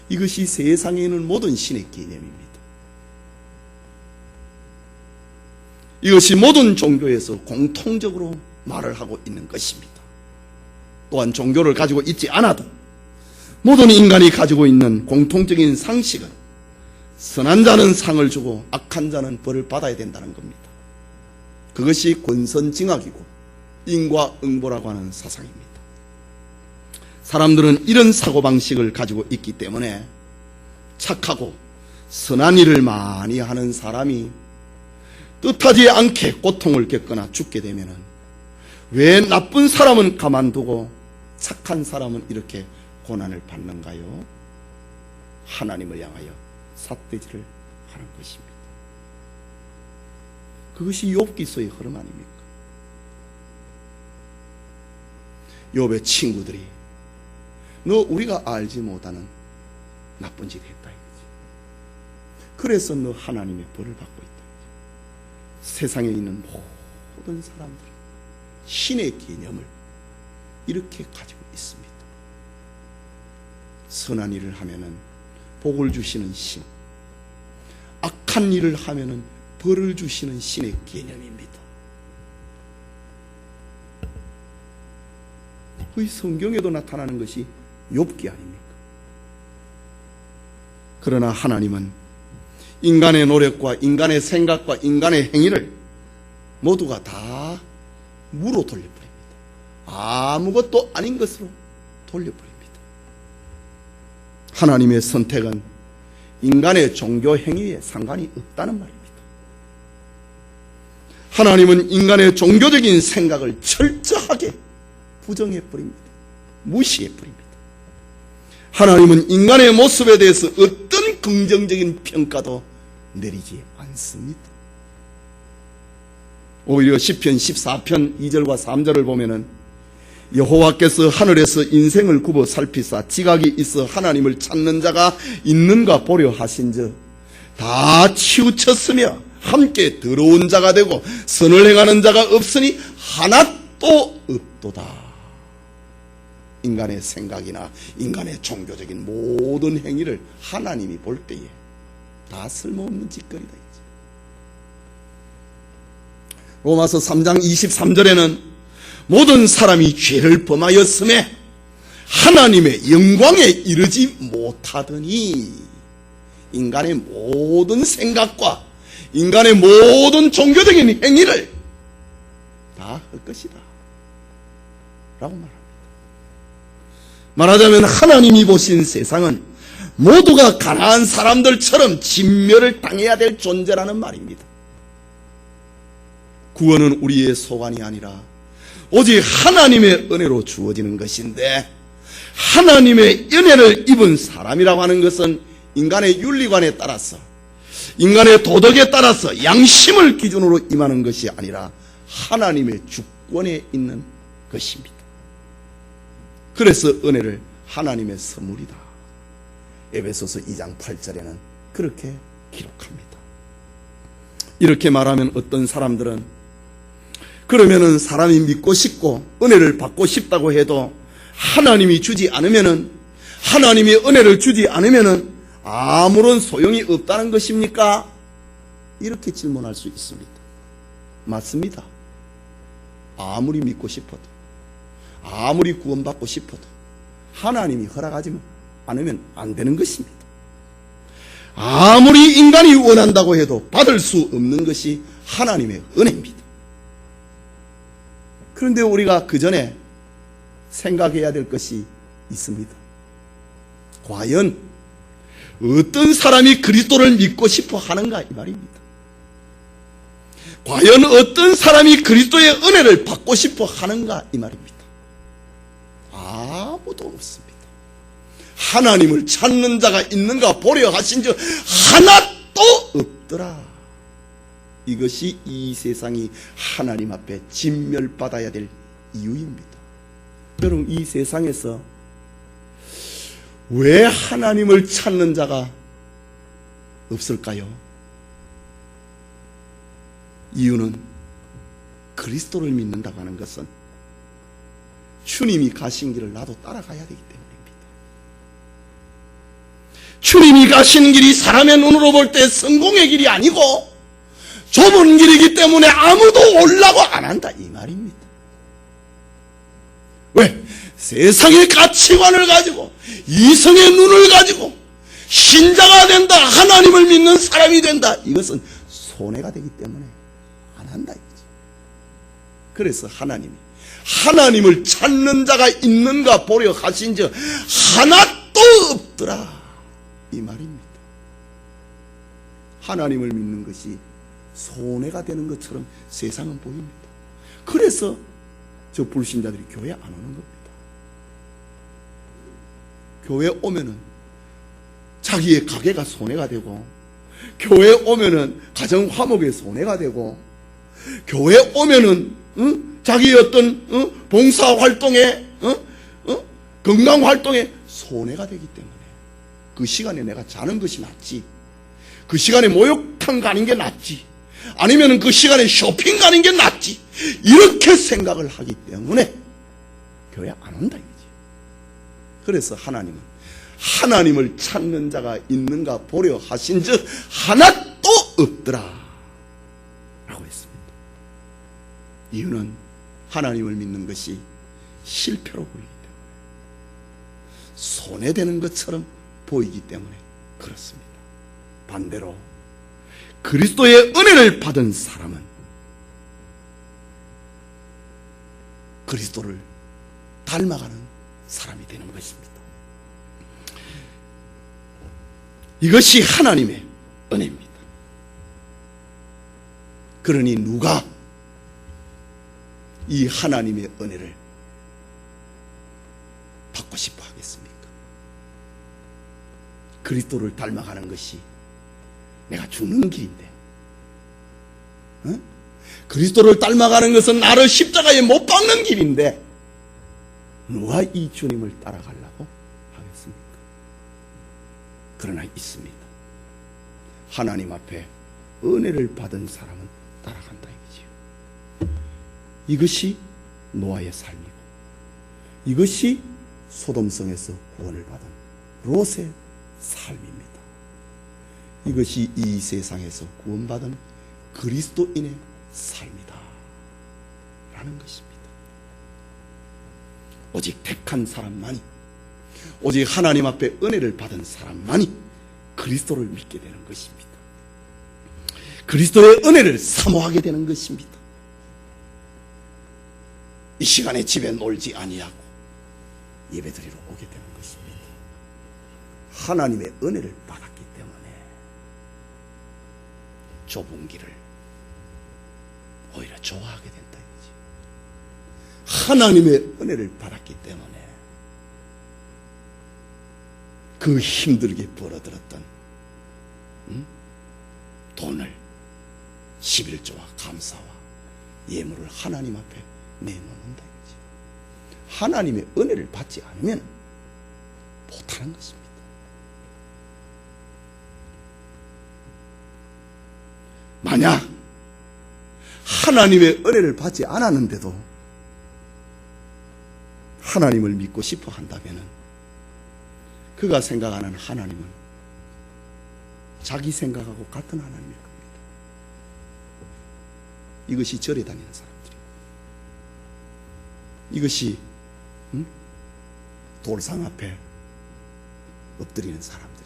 A: 이것이 세상에 있는 모든 신의 개념입니다. 이것이 모든 종교에서 공통적으로 말을 하고 있는 것입니다. 또한 종교를 가지고 있지 않아도 모든 인간이 가지고 있는 공통적인 상식은 선한 자는 상을 주고 악한 자는 벌을 받아야 된다는 겁니다. 그것이 권선징악이고 인과응보라고 하는 사상입니다. 사람들은 이런 사고방식을 가지고 있기 때문에 착하고 선한 일을 많이 하는 사람이 뜻하지 않게 고통을 겪거나 죽게 되면 왜 나쁜 사람은 가만두고 착한 사람은 이렇게 고난을 받는가요? 하나님을 향하여 삿대질을 하는 것입니다. 그것이 욥기서의 흐름 아닙니까? 욥의 친구들이 너 우리가 알지 못하는 나쁜 짓 했다 이거지. 그래서 너 하나님의 벌을 받고 있다. 세상에 있는 모든 사람들은 신의 개념을 이렇게 가지고 있습니다. 선한 일을 하면은 복을 주시는 신, 악한 일을 하면은 벌을 주시는 신의 개념입니다. 그 성경에도 나타나는 것이 욥기 아닙니까? 그러나 하나님은 인간의 노력과 인간의 생각과 인간의 행위를 모두가 다 무로 돌려버립니다. 아무것도 아닌 것으로 돌려버립니다. 하나님의 선택은 인간의 종교 행위에 상관이 없다는 말입니다. 하나님은 인간의 종교적인 생각을 철저하게 부정해버립니다. 무시해버립니다. 하나님은 인간의 모습에 대해서 어떤 긍정적인 평가도 내리지 않습니다. 오히려 시편 14편 2절과 3절을 보면은 여호와께서 하늘에서 인생을 굽어 살피사 지각이 있어 하나님을 찾는 자가 있는가 보려 하신즉 다 치우쳤으며 함께 더러운 자가 되고 선을 행하는 자가 없으니 하나도 없도다. 인간의 생각이나 인간의 종교적인 모든 행위를 하나님이 볼 때에 다 쓸모없는 짓거리다. 로마서 3장 23절에는 모든 사람이 죄를 범하였음에 하나님의 영광에 이르지 못하더니 인간의 모든 생각과 인간의 모든 종교적인 행위를 다 할 것이다 라고 말합니다. 말하자면 하나님이 보신 세상은 모두가 가난한 사람들처럼 진멸을 당해야 될 존재라는 말입니다. 구원은 우리의 소관이 아니라 오직 하나님의 은혜로 주어지는 것인데, 하나님의 은혜를 입은 사람이라고 하는 것은 인간의 윤리관에 따라서, 인간의 도덕에 따라서 양심을 기준으로 임하는 것이 아니라 하나님의 주권에 있는 것입니다. 그래서 은혜를 하나님의 선물이다. 에베소서 2장 8절에는 그렇게 기록합니다. 이렇게 말하면 어떤 사람들은 그러면은 사람이 믿고 싶고 은혜를 받고 싶다고 해도 하나님이 주지 않으면은, 하나님이 은혜를 주지 않으면은 아무런 소용이 없다는 것입니까? 이렇게 질문할 수 있습니다. 맞습니다. 아무리 믿고 싶어도, 아무리 구원받고 싶어도 하나님이 허락하지 않으면 안 되는 것입니다. 아무리 인간이 원한다고 해도 받을 수 없는 것이 하나님의 은혜입니다. 그런데 우리가 그 전에 생각해야 될 것이 있습니다. 과연 어떤 사람이 그리스도를 믿고 싶어 하는가 이 말입니다. 과연 어떤 사람이 그리스도의 은혜를 받고 싶어 하는가 이 말입니다. 아무도 없습니다. 하나님을 찾는 자가 있는가 보려 하신즉 하나도 없더라. 이것이 이 세상이 하나님 앞에 진멸받아야 될 이유입니다. 여러분, 이 세상에서 왜 하나님을 찾는 자가 없을까요? 이유는 그리스도를 믿는다고 하는 것은 주님이 가신 길을 나도 따라가야 되기 때문입니다. 주님이 가신 길이 사람의 눈으로 볼 때 성공의 길이 아니고 좁은 길이기 때문에 아무도 오려고 안 한다, 이 말입니다. 왜? 세상의 가치관을 가지고 이성의 눈을 가지고 신자가 된다, 하나님을 믿는 사람이 된다, 이것은 손해가 되기 때문에 안 한다 이거지. 그래서 하나님을 찾는 자가 있는가 보려 하신즉 하나도 없더라, 이 말입니다. 하나님을 믿는 것이 손해가 되는 것처럼 세상은 보입니다. 그래서 저 불신자들이 교회 안 오는 겁니다. 교회 오면은 자기의 가게가 손해가 되고, 교회 오면은 가정 화목에 손해가 되고, 교회 오면은 자기의 어떤 봉사 활동에 건강 활동에 손해가 되기 때문에 그 시간에 내가 자는 것이 낫지, 그 시간에 목욕탕 가는 게 낫지, 아니면 그 시간에 쇼핑 가는 게 낫지, 이렇게 생각을 하기 때문에 교회 안 온다 이거지. 그래서 하나님을 찾는 자가 있는가 보려 하신즉 하나도 없더라 라고 했습니다. 이유는 하나님을 믿는 것이 실패로 보이기 때문에, 손해되는 것처럼 보이기 때문에 그렇습니다. 반대로 그리스도의 은혜를 받은 사람은 그리스도를 닮아가는 사람이 되는 것입니다. 이것이 하나님의 은혜입니다. 그러니 누가 이 하나님의 은혜를 받고 싶어 하겠습니까? 그리스도를 닮아가는 것이 내가 죽는 길인데, 그리스도를 닮아가는 것은 나를 십자가에 못 박는 길인데 누가 이 주님을 따라가려고 하겠습니까? 그러나 있습니다. 하나님 앞에 은혜를 받은 사람은 따라간다 이거지요. 이것이 노아의 삶이고, 이것이 소돔성에서 구원을 받은 롯의 삶입니다. 이것이 이 세상에서 구원받은 그리스도인의 삶이다 라는 것입니다. 오직 택한 사람만이, 오직 하나님 앞에 은혜를 받은 사람만이 그리스도를 믿게 되는 것입니다. 그리스도의 은혜를 사모하게 되는 것입니다. 이 시간에 집에 놀지 아니하고 예배드리러 오게 되는 것입니다. 하나님의 은혜를 받았기 때문에 좁은 길을 오히려 좋아하게 된다 이거지. 하나님의 은혜를 받았기 때문에 그 힘들게 벌어들었던 돈을 11조와 감사와 예물을 하나님 앞에 내놓는다 이거지. 하나님의 은혜를 받지 않으면 못하는 것입니다. 만약 하나님의 은혜를 받지 않았는데도 하나님을 믿고 싶어 한다면 그가 생각하는 하나님은 자기 생각하고 같은 하나님일 겁니다. 이것이 절에 다니는 사람들이에요. 이것이 돌상 앞에 엎드리는 사람들입니다.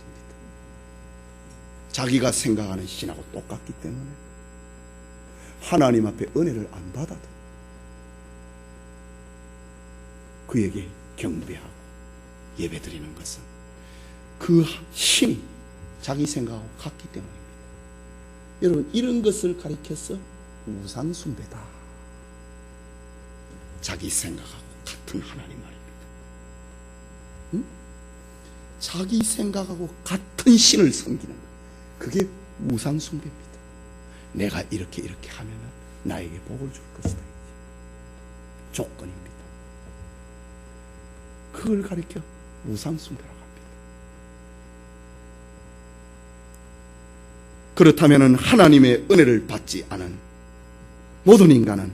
A: 자기가 생각하는 신하고 똑같기 때문에 하나님 앞에 은혜를 안 받아도 그에게 경배하고 예배드리는 것은 그 신이 자기 생각하고 같기 때문입니다. 여러분, 이런 것을 가리켜서 우상숭배다. 자기 생각하고 같은 하나님 말입니다. 자기 생각하고 같은 신을 섬기는 것, 그게 우상숭배입니다. 내가 이렇게 하면 나에게 복을 줄 것이다. 조건입니다. 그걸 가리켜 우상숭배라고 합니다. 그렇다면 하나님의 은혜를 받지 않은 모든 인간은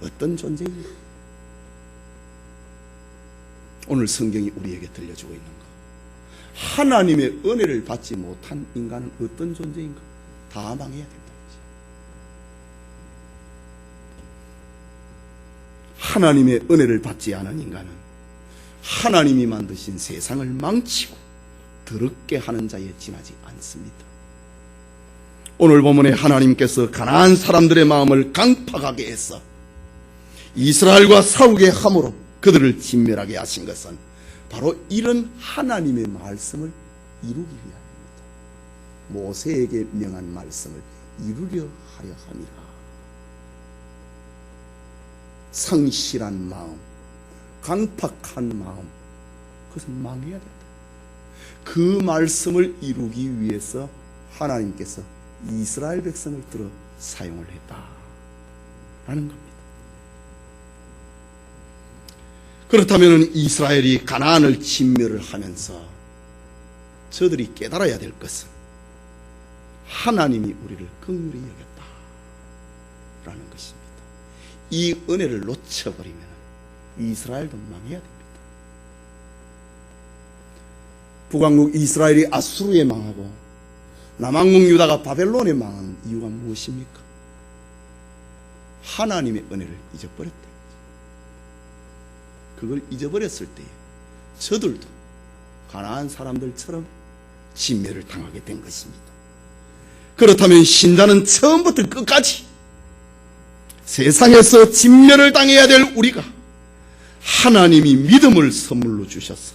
A: 어떤 존재인가? 오늘 성경이 우리에게 들려주고 있는 것, 하나님의 은혜를 받지 못한 인간은 어떤 존재인가? 다 망해야 된다. 하나님의 은혜를 받지 않은 인간은 하나님이 만드신 세상을 망치고 더럽게 하는 자에 지나지 않습니다. 오늘 본문에 하나님께서 가나안 사람들의 마음을 강팍하게 해서 이스라엘과 싸우게 함으로 그들을 진멸하게 하신 것은 바로 이런 하나님의 말씀을 이루기 위함입니다. 모세에게 명한 말씀을 이루려 하려 함이라. 성실한 마음, 강팍한 마음, 그것은 망해야 된다. 그 말씀을 이루기 위해서 하나님께서 이스라엘 백성을 들어 사용을 했다라는 겁니다. 그렇다면 이스라엘이 가나안을 진멸을 하면서 저들이 깨달아야 될 것은 하나님이 우리를 긍휼히 여겼다라는 것입니다. 이 은혜를 놓쳐버리면 이스라엘도 망해야 됩니다. 북왕국 이스라엘이 아수르에 망하고 남왕국 유다가 바벨론에 망한 이유가 무엇입니까? 하나님의 은혜를 잊어버렸다. 그걸 잊어버렸을 때에 저들도 가나안 사람들처럼 진멸을 당하게 된 것입니다. 그렇다면 신자는 처음부터 끝까지 세상에서 진멸을 당해야 될 우리가 하나님이 믿음을 선물로 주셔서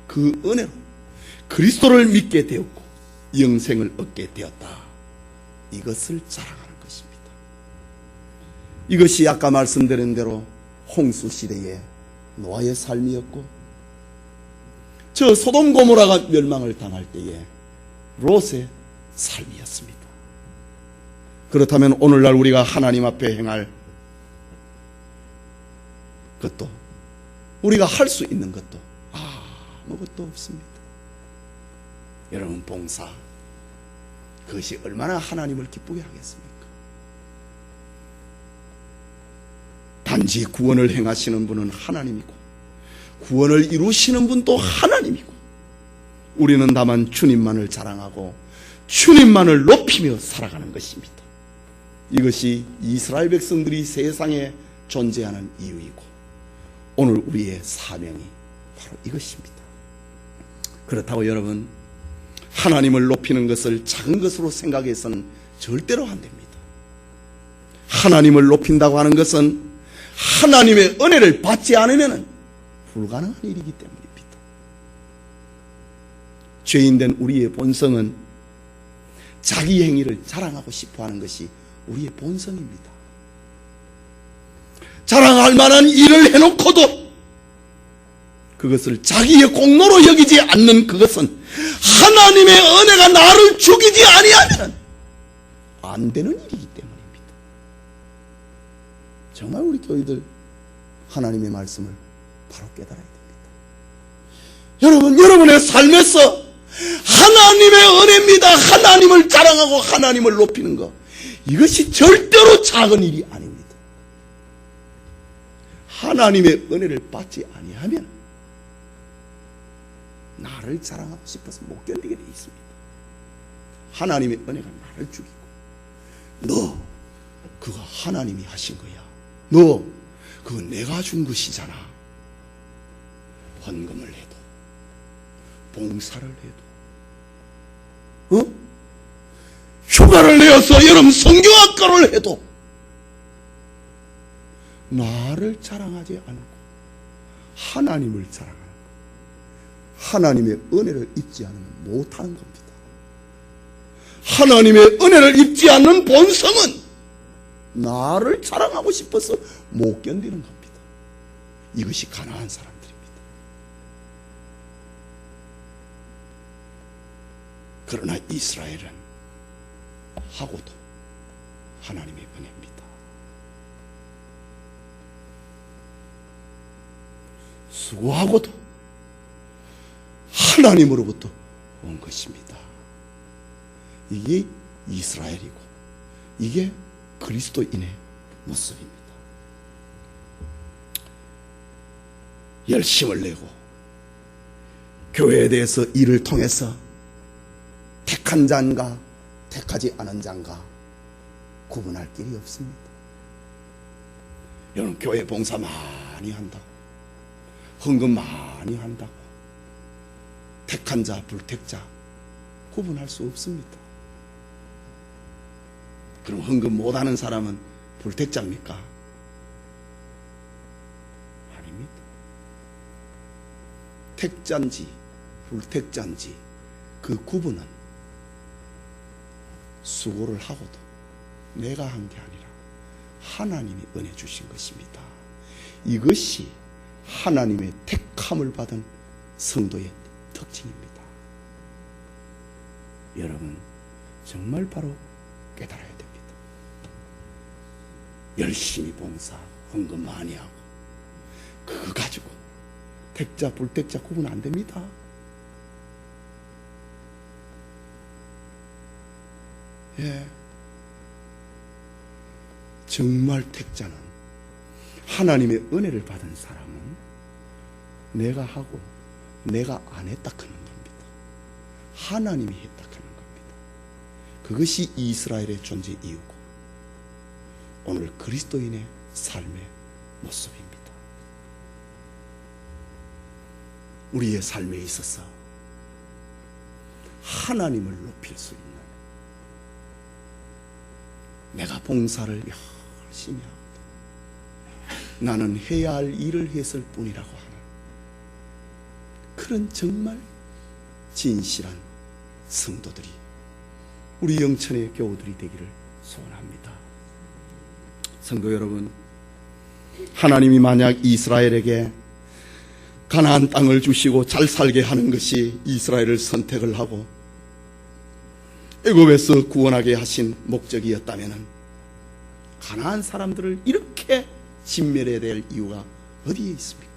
A: 그 은혜로 그리스도를 믿게 되었고 영생을 얻게 되었다. 이것을 자랑하는 것입니다. 이것이 아까 말씀드린 대로 홍수 시대에 노아의 삶이었고, 저 소돔 고모라가 멸망을 당할 때에 롯의 삶이었습니다. 그렇다면 오늘날 우리가 하나님 앞에 행할 것도, 우리가 할 수 있는 것도 아무것도 없습니다. 여러분, 봉사, 그것이 얼마나 하나님을 기쁘게 하겠습니까? 단지 구원을 행하시는 분은 하나님이고 구원을 이루시는 분도 하나님이고, 우리는 다만 주님만을 자랑하고 주님만을 높이며 살아가는 것입니다. 이것이 이스라엘 백성들이 세상에 존재하는 이유이고 오늘 우리의 사명이 바로 이것입니다. 그렇다고 여러분, 하나님을 높이는 것을 작은 것으로 생각해서는 절대로 안 됩니다. 하나님을 높인다고 하는 것은 하나님의 은혜를 받지 않으면 불가능한 일이기 때문입니다. 죄인된 우리의 본성은 자기 행위를 자랑하고 싶어하는 것이 우리의 본성입니다. 자랑할 만한 일을 해놓고도 그것을 자기의 공로로 여기지 않는 그것은 하나님의 은혜가 나를 죽이지 아니하면 안 되는 일이기 때문입니다. 정말 우리 교회들 하나님의 말씀을 바로 깨달아야 됩니다. 여러분, 여러분의 삶에서 하나님의 은혜입니다. 하나님을 자랑하고 하나님을 높이는 것, 이것이 절대로 작은 일이 아닙니다. 하나님의 은혜를 받지 아니하면 나를 자랑하고 싶어서 못 견디게 돼 있습니다. 하나님의 은혜가 나를 죽이고, 너 그거 하나님이 하신 거야, 너 그거 내가 준 것이잖아. 헌금을 해도, 봉사를 해도, 휴가를 내어서 여름 성경학과를 해도 나를 자랑하지 않고 하나님을 자랑하는 것, 하나님의 은혜를 입지 않으면 못하는 겁니다. 하나님의 은혜를 입지 않는 본성은 나를 자랑하고 싶어서 못 견디는 겁니다. 이것이 가난한 사람들입니다. 그러나 이스라엘은 하고도 하나님의 은혜입니다. 수고하고도 하나님으로부터 온 것입니다. 이게 이스라엘이고, 이게 그리스도인의 모습입니다. 열심을 내고 교회에 대해서 일을 통해서 택한 자인가 택하지 않은 자인가 구분할 길이 없습니다. 여러분, 교회 봉사 많이 한다고, 헌금 많이 한다고 택한 자 불택자 구분할 수 없습니다. 그럼 헌금 못하는 사람은 불택자입니까? 아닙니다. 택자인지 불택자인지 그 구분은 수고를 하고도 내가 한 게 아니라 하나님이 은혜 주신 것입니다. 이것이 하나님의 택함을 받은 성도의 특징입니다. 여러분, 정말 바로 깨달아야 됩니다. 열심히 봉사, 헌금 많이 하고 그거 가지고 택자 불택자 구분 안 됩니다. 예, 정말 택자는 하나님의 은혜를 받은 사람은 내가 하고 내가 안 했다 하는 겁니다. 하나님이 했다 하는 겁니다. 그것이 이스라엘의 존재 이유고 오늘 그리스도인의 삶의 모습입니다. 우리의 삶에 있어서 하나님을 높일 수 있는, 내가 봉사를 열심히 하고 나는 해야 할 일을 했을 뿐이라고 하는 그런 정말 진실한 성도들이, 우리 영천의 교우들이 되기를 소원합니다. 성도 여러분, 하나님이 만약 이스라엘에게 가나안 땅을 주시고 잘 살게 하는 것이 이스라엘을 선택을 하고 애굽에서 구원하게 하신 목적이었다면 가나안 사람들을 이렇게 진멸해야 될 이유가 어디에 있습니까?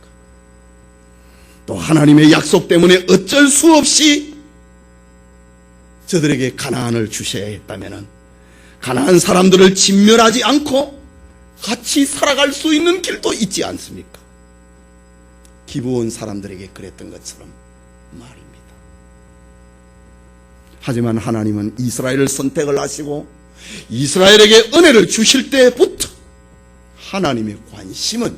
A: 또 하나님의 약속 때문에 어쩔 수 없이 저들에게 가나안을 주셔야 했다면 가나안 사람들을 진멸하지 않고 같이 살아갈 수 있는 길도 있지 않습니까? 기브온 사람들에게 그랬던 것처럼 말입니다. 하지만 하나님은 이스라엘을 선택을 하시고 이스라엘에게 은혜를 주실 때부터 하나님의 관심은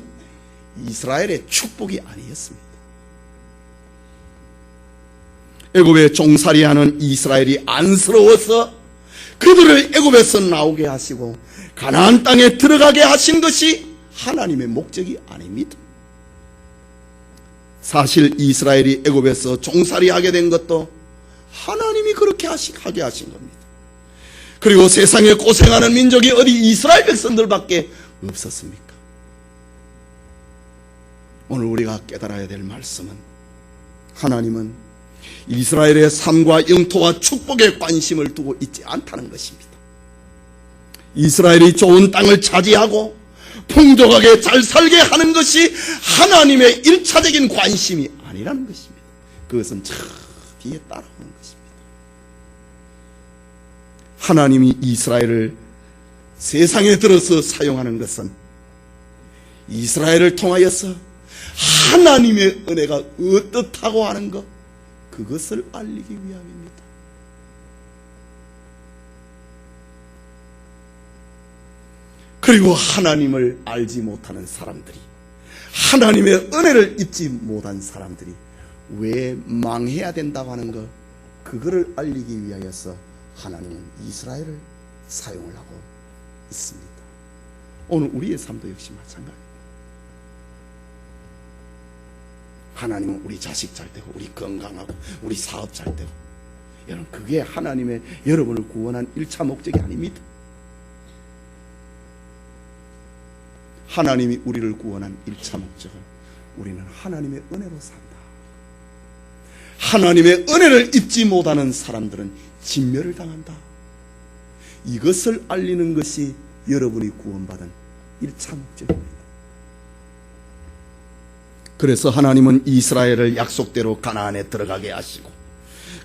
A: 이스라엘의 축복이 아니었습니다. 애굽에 종살이하는 이스라엘이 안쓰러워서 그들을 애굽에서 나오게 하시고 가나안 땅에 들어가게 하신 것이 하나님의 목적이 아닙니다. 사실 이스라엘이 애굽에서 종살이하게 된 것도 하나님이 그렇게 하게 하신 겁니다. 그리고 세상에 고생하는 민족이 어디 이스라엘 백성들밖에 없었습니까? 오늘 우리가 깨달아야 될 말씀은 하나님은 이스라엘의 삶과 영토와 축복에 관심을 두고 있지 않다는 것입니다. 이스라엘이 좋은 땅을 차지하고 풍족하게 잘 살게 하는 것이 하나님의 1차적인 관심이 아니라는 것입니다. 그것은 저 뒤에 따라오는 것입니다. 하나님이 이스라엘을 세상에 들어서 사용하는 것은 이스라엘을 통하여서 하나님의 은혜가 어떻다고 하는 것, 그것을 알리기 위함입니다. 그리고 하나님을 알지 못하는 사람들이, 하나님의 은혜를 입지 못한 사람들이 왜 망해야 된다고 하는 것, 그거를 알리기 위하여서 하나님은 이스라엘을 사용을 하고 있습니다. 오늘 우리의 삶도 역시 마찬가지입니다. 하나님은 우리 자식 잘 되고 우리 건강하고 우리 사업 잘 되고, 여러분, 그게 하나님의 여러분을 구원한 1차 목적이 아닙니다. 하나님이 우리를 구원한 1차 목적은 우리는 하나님의 은혜로 산다. 하나님의 은혜를 입지 못하는 사람들은 진멸을 당한다. 이것을 알리는 것이 여러분이 구원받은 1차 목적입니다. 그래서 하나님은 이스라엘을 약속대로 가나안에 들어가게 하시고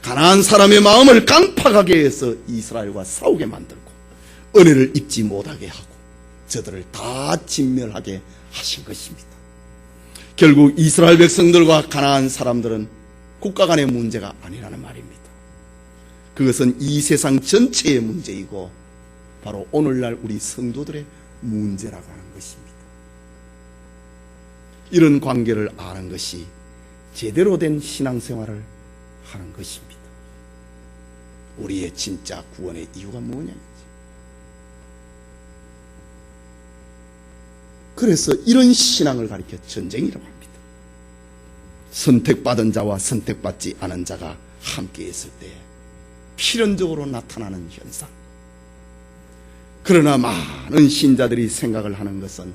A: 가나안 사람의 마음을 깡파하게 해서 이스라엘과 싸우게 만들고 은혜를 입지 못하게 하고 저들을 다 진멸하게 하신 것입니다. 결국 이스라엘 백성들과 가나안 사람들은 국가 간의 문제가 아니라는 말입니다. 그것은 이 세상 전체의 문제이고 바로 오늘날 우리 성도들의 문제라고 하는 것입니다. 이런 관계를 아는 것이 제대로 된 신앙생활을 하는 것입니다. 우리의 진짜 구원의 이유가 뭐냐지. 그래서 이런 신앙을 가리켜 전쟁이라고 합니다. 선택받은 자와 선택받지 않은 자가 함께 있을 때 필연적으로 나타나는 현상. 그러나 많은 신자들이 생각을 하는 것은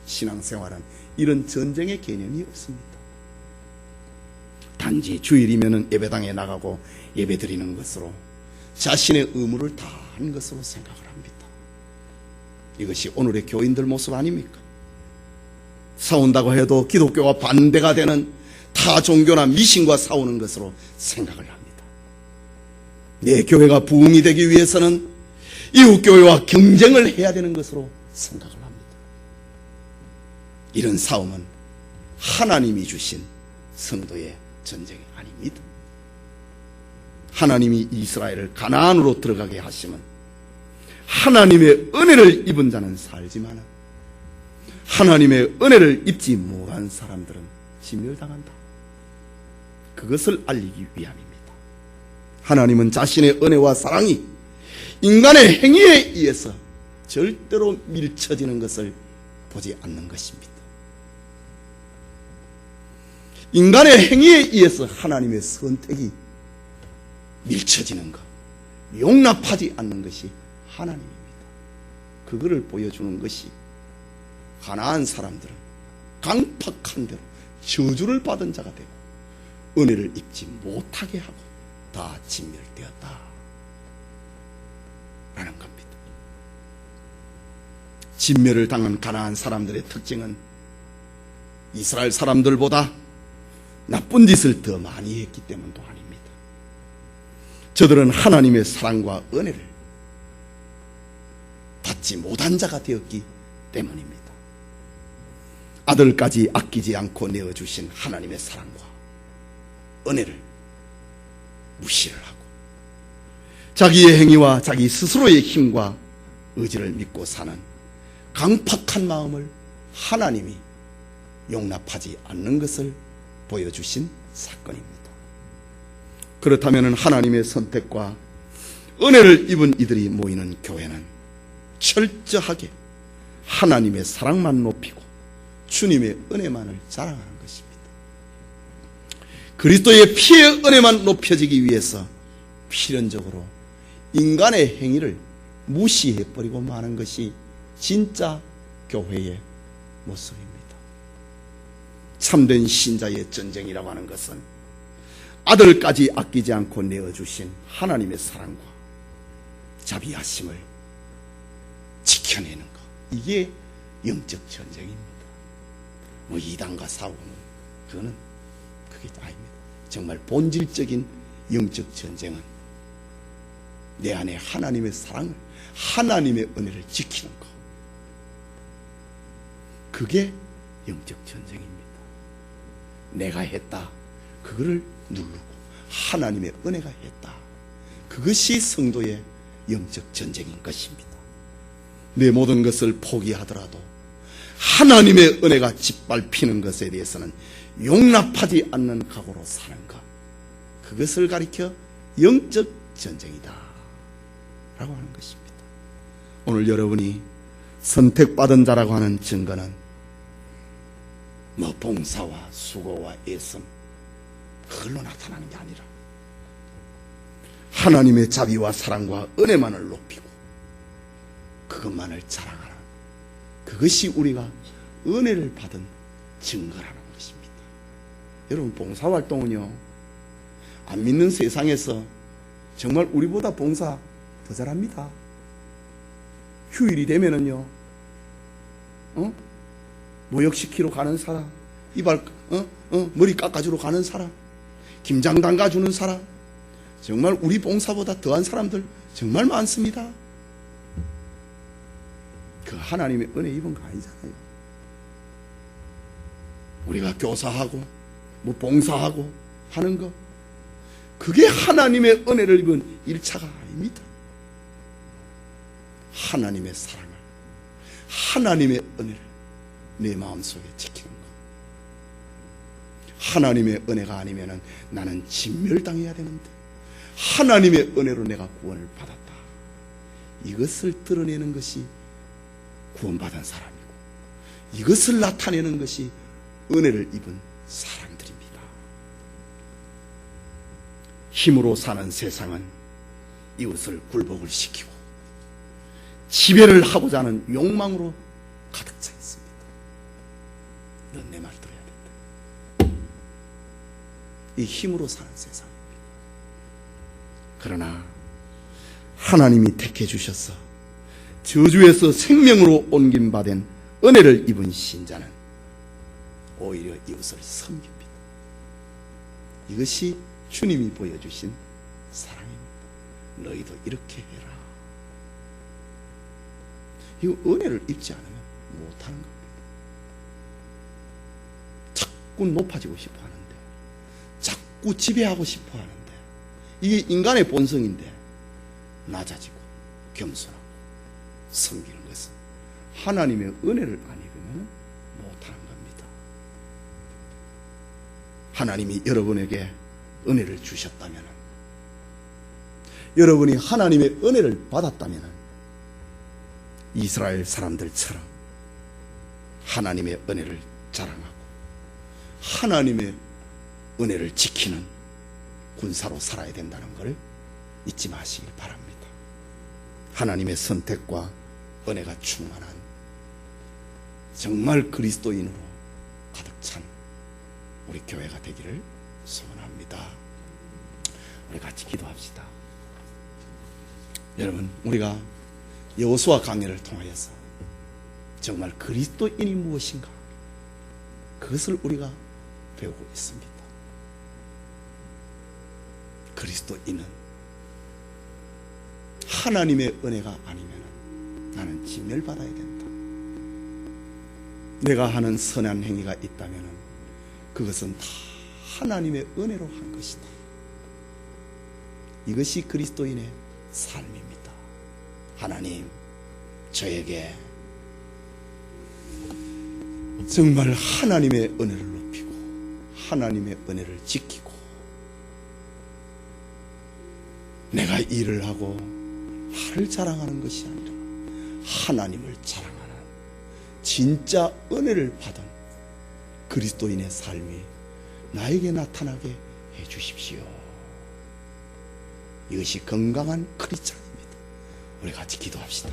A: 신앙생활은 이런 전쟁의 개념이 없습니다. 단지 주일이면 예배당에 나가고 예배드리는 것으로 자신의 의무를 다한 것으로 생각을 합니다. 이것이 오늘의 교인들 모습 아닙니까? 싸운다고 해도 기독교와 반대가 되는 타 종교나 미신과 싸우는 것으로 생각을 합니다. 내 교회가 부흥이 되기 위해서는 이웃 교회와 경쟁을 해야 되는 것으로 생각을 합니다. 이런 싸움은 하나님이 주신 성도의 전쟁이 아닙니다. 하나님이 이스라엘을 가나안으로 들어가게 하시면 하나님의 은혜를 입은 자는 살지만 하나님의 은혜를 입지 못한 사람들은 진멸당한다. 그것을 알리기 위함입니다. 하나님은 자신의 은혜와 사랑이 인간의 행위에 의해서 절대로 밀쳐지는 것을 보지 않는 것입니다. 인간의 행위에 의해서 하나님의 선택이 밀쳐지는 것, 용납하지 않는 것이 하나님입니다. 그거를 보여주는 것이 가나안 사람들은 강팍한 대로 저주를 받은 자가 되고 은혜를 입지 못하게 하고 다 진멸되었다 라는 겁니다. 진멸을 당한 가나안 사람들의 특징은 이스라엘 사람들보다 나쁜 짓을 더 많이 했기 때문도 아닙니다. 저들은 하나님의 사랑과 은혜를 받지 못한 자가 되었기 때문입니다. 아들까지 아끼지 않고 내어주신 하나님의 사랑과 은혜를 무시를 하고 자기의 행위와 자기 스스로의 힘과 의지를 믿고 사는 강팍한 마음을 하나님이 용납하지 않는 것을 보여주신 사건입니다. 그렇다면 하나님의 선택과 은혜를 입은 이들이 모이는 교회는 철저하게 하나님의 사랑만 높이고 주님의 은혜만을 자랑하는 것입니다. 그리스도의 피의 은혜만 높여지기 위해서 필연적으로 인간의 행위를 무시해버리고 마는 것이 진짜 교회의 모습입니다. 참된 신자의 전쟁이라고 하는 것은 아들까지 아끼지 않고 내어주신 하나님의 사랑과 자비하심을 지켜내는 것, 이게 영적 전쟁입니다. 뭐 이단과 싸우는 그거는 그게 아닙니다. 정말 본질적인 영적 전쟁은 내 안에 하나님의 사랑을, 하나님의 은혜를 지키는 것, 그게 영적 전쟁입니다. 내가 했다, 그거를 누르고 하나님의 은혜가 했다, 그것이 성도의 영적 전쟁인 것입니다. 내 모든 것을 포기하더라도 하나님의 은혜가 짓밟히는 것에 대해서는 용납하지 않는 각오로 사는 것, 그것을 가리켜 영적 전쟁이다 라고 하는 것입니다. 오늘 여러분이 선택받은 자라고 하는 증거는 뭐 봉사와 수고와 애씀, 그걸로 나타나는 게 아니라 하나님의 자비와 사랑과 은혜만을 높이고 그것만을 자랑하는, 그것이 우리가 은혜를 받은 증거라는 것입니다. 여러분, 봉사활동은요, 안 믿는 세상에서 정말 우리보다 봉사 더 잘합니다. 휴일이 되면은요, 모욕시키러 가는 사람, 이발 머리 깎아주러 가는 사람, 김장 담가주는 사람, 정말 우리 봉사보다 더한 사람들 정말 많습니다. 그 하나님의 은혜 입은 거 아니잖아요. 우리가 교사하고 뭐 봉사하고 하는 거, 그게 하나님의 은혜를 입은 일차가 아닙니다. 하나님의 사랑을, 하나님의 은혜를 내 마음속에 지키는 것. 하나님의 은혜가 아니면 나는 진멸당해야 되는데 하나님의 은혜로 내가 구원을 받았다. 이것을 드러내는 것이 구원받은 사람이고, 이것을 나타내는 것이 은혜를 입은 사람들입니다. 힘으로 사는 세상은 이웃을 굴복을 시키고 지배를 하고자 하는 욕망으로 가득 차 있습니다. 넌 내 말 들어야 된다. 이 힘으로 사는 세상입니다. 그러나 하나님이 택해 주셔서 저주에서 생명으로 옮김받은 은혜를 입은 신자는 오히려 이웃을 섬깁니다. 이것이 주님이 보여주신 사랑입니다. 너희도 이렇게 해라. 이 은혜를 입지 않으면 못하는 겁니다. 자꾸 높아지고 싶어 하는데, 자꾸 지배하고 싶어 하는데, 이게 인간의 본성인데, 낮아지고 겸손하고 섬기는 것은 하나님의 은혜를 안 입으면 못하는 겁니다. 하나님이 여러분에게 은혜를 주셨다면, 여러분이 하나님의 은혜를 받았다면 이스라엘 사람들처럼 하나님의 은혜를 자랑하고 하나님의 은혜를 지키는 군사로 살아야 된다는 것을 잊지 마시길 바랍니다. 하나님의 선택과 은혜가 충만한 정말 그리스도인으로 가득 찬 우리 교회가 되기를 소원합니다. 우리 같이 기도합시다. 여러분, 우리가 여호수아 강해를 통하여서 정말 그리스도인이 무엇인가, 그것을 우리가 배우고 있습니다. 그리스도인은 하나님의 은혜가 아니면 나는 진멸받아야 된다. 내가 하는 선한 행위가 있다면 그것은 다 하나님의 은혜로 한 것이다. 이것이 그리스도인의 삶입니다. 하나님, 저에게 정말 하나님의 은혜를 높이고 하나님의 은혜를 지키고 내가 일을 하고 나를 자랑하는 것이 아니라 하나님을 자랑하는 진짜 은혜를 받은 그리스도인의 삶이 나에게 나타나게 해 주십시오. 이것이 건강한 크리스찬입니다. 우리 같이 기도합시다.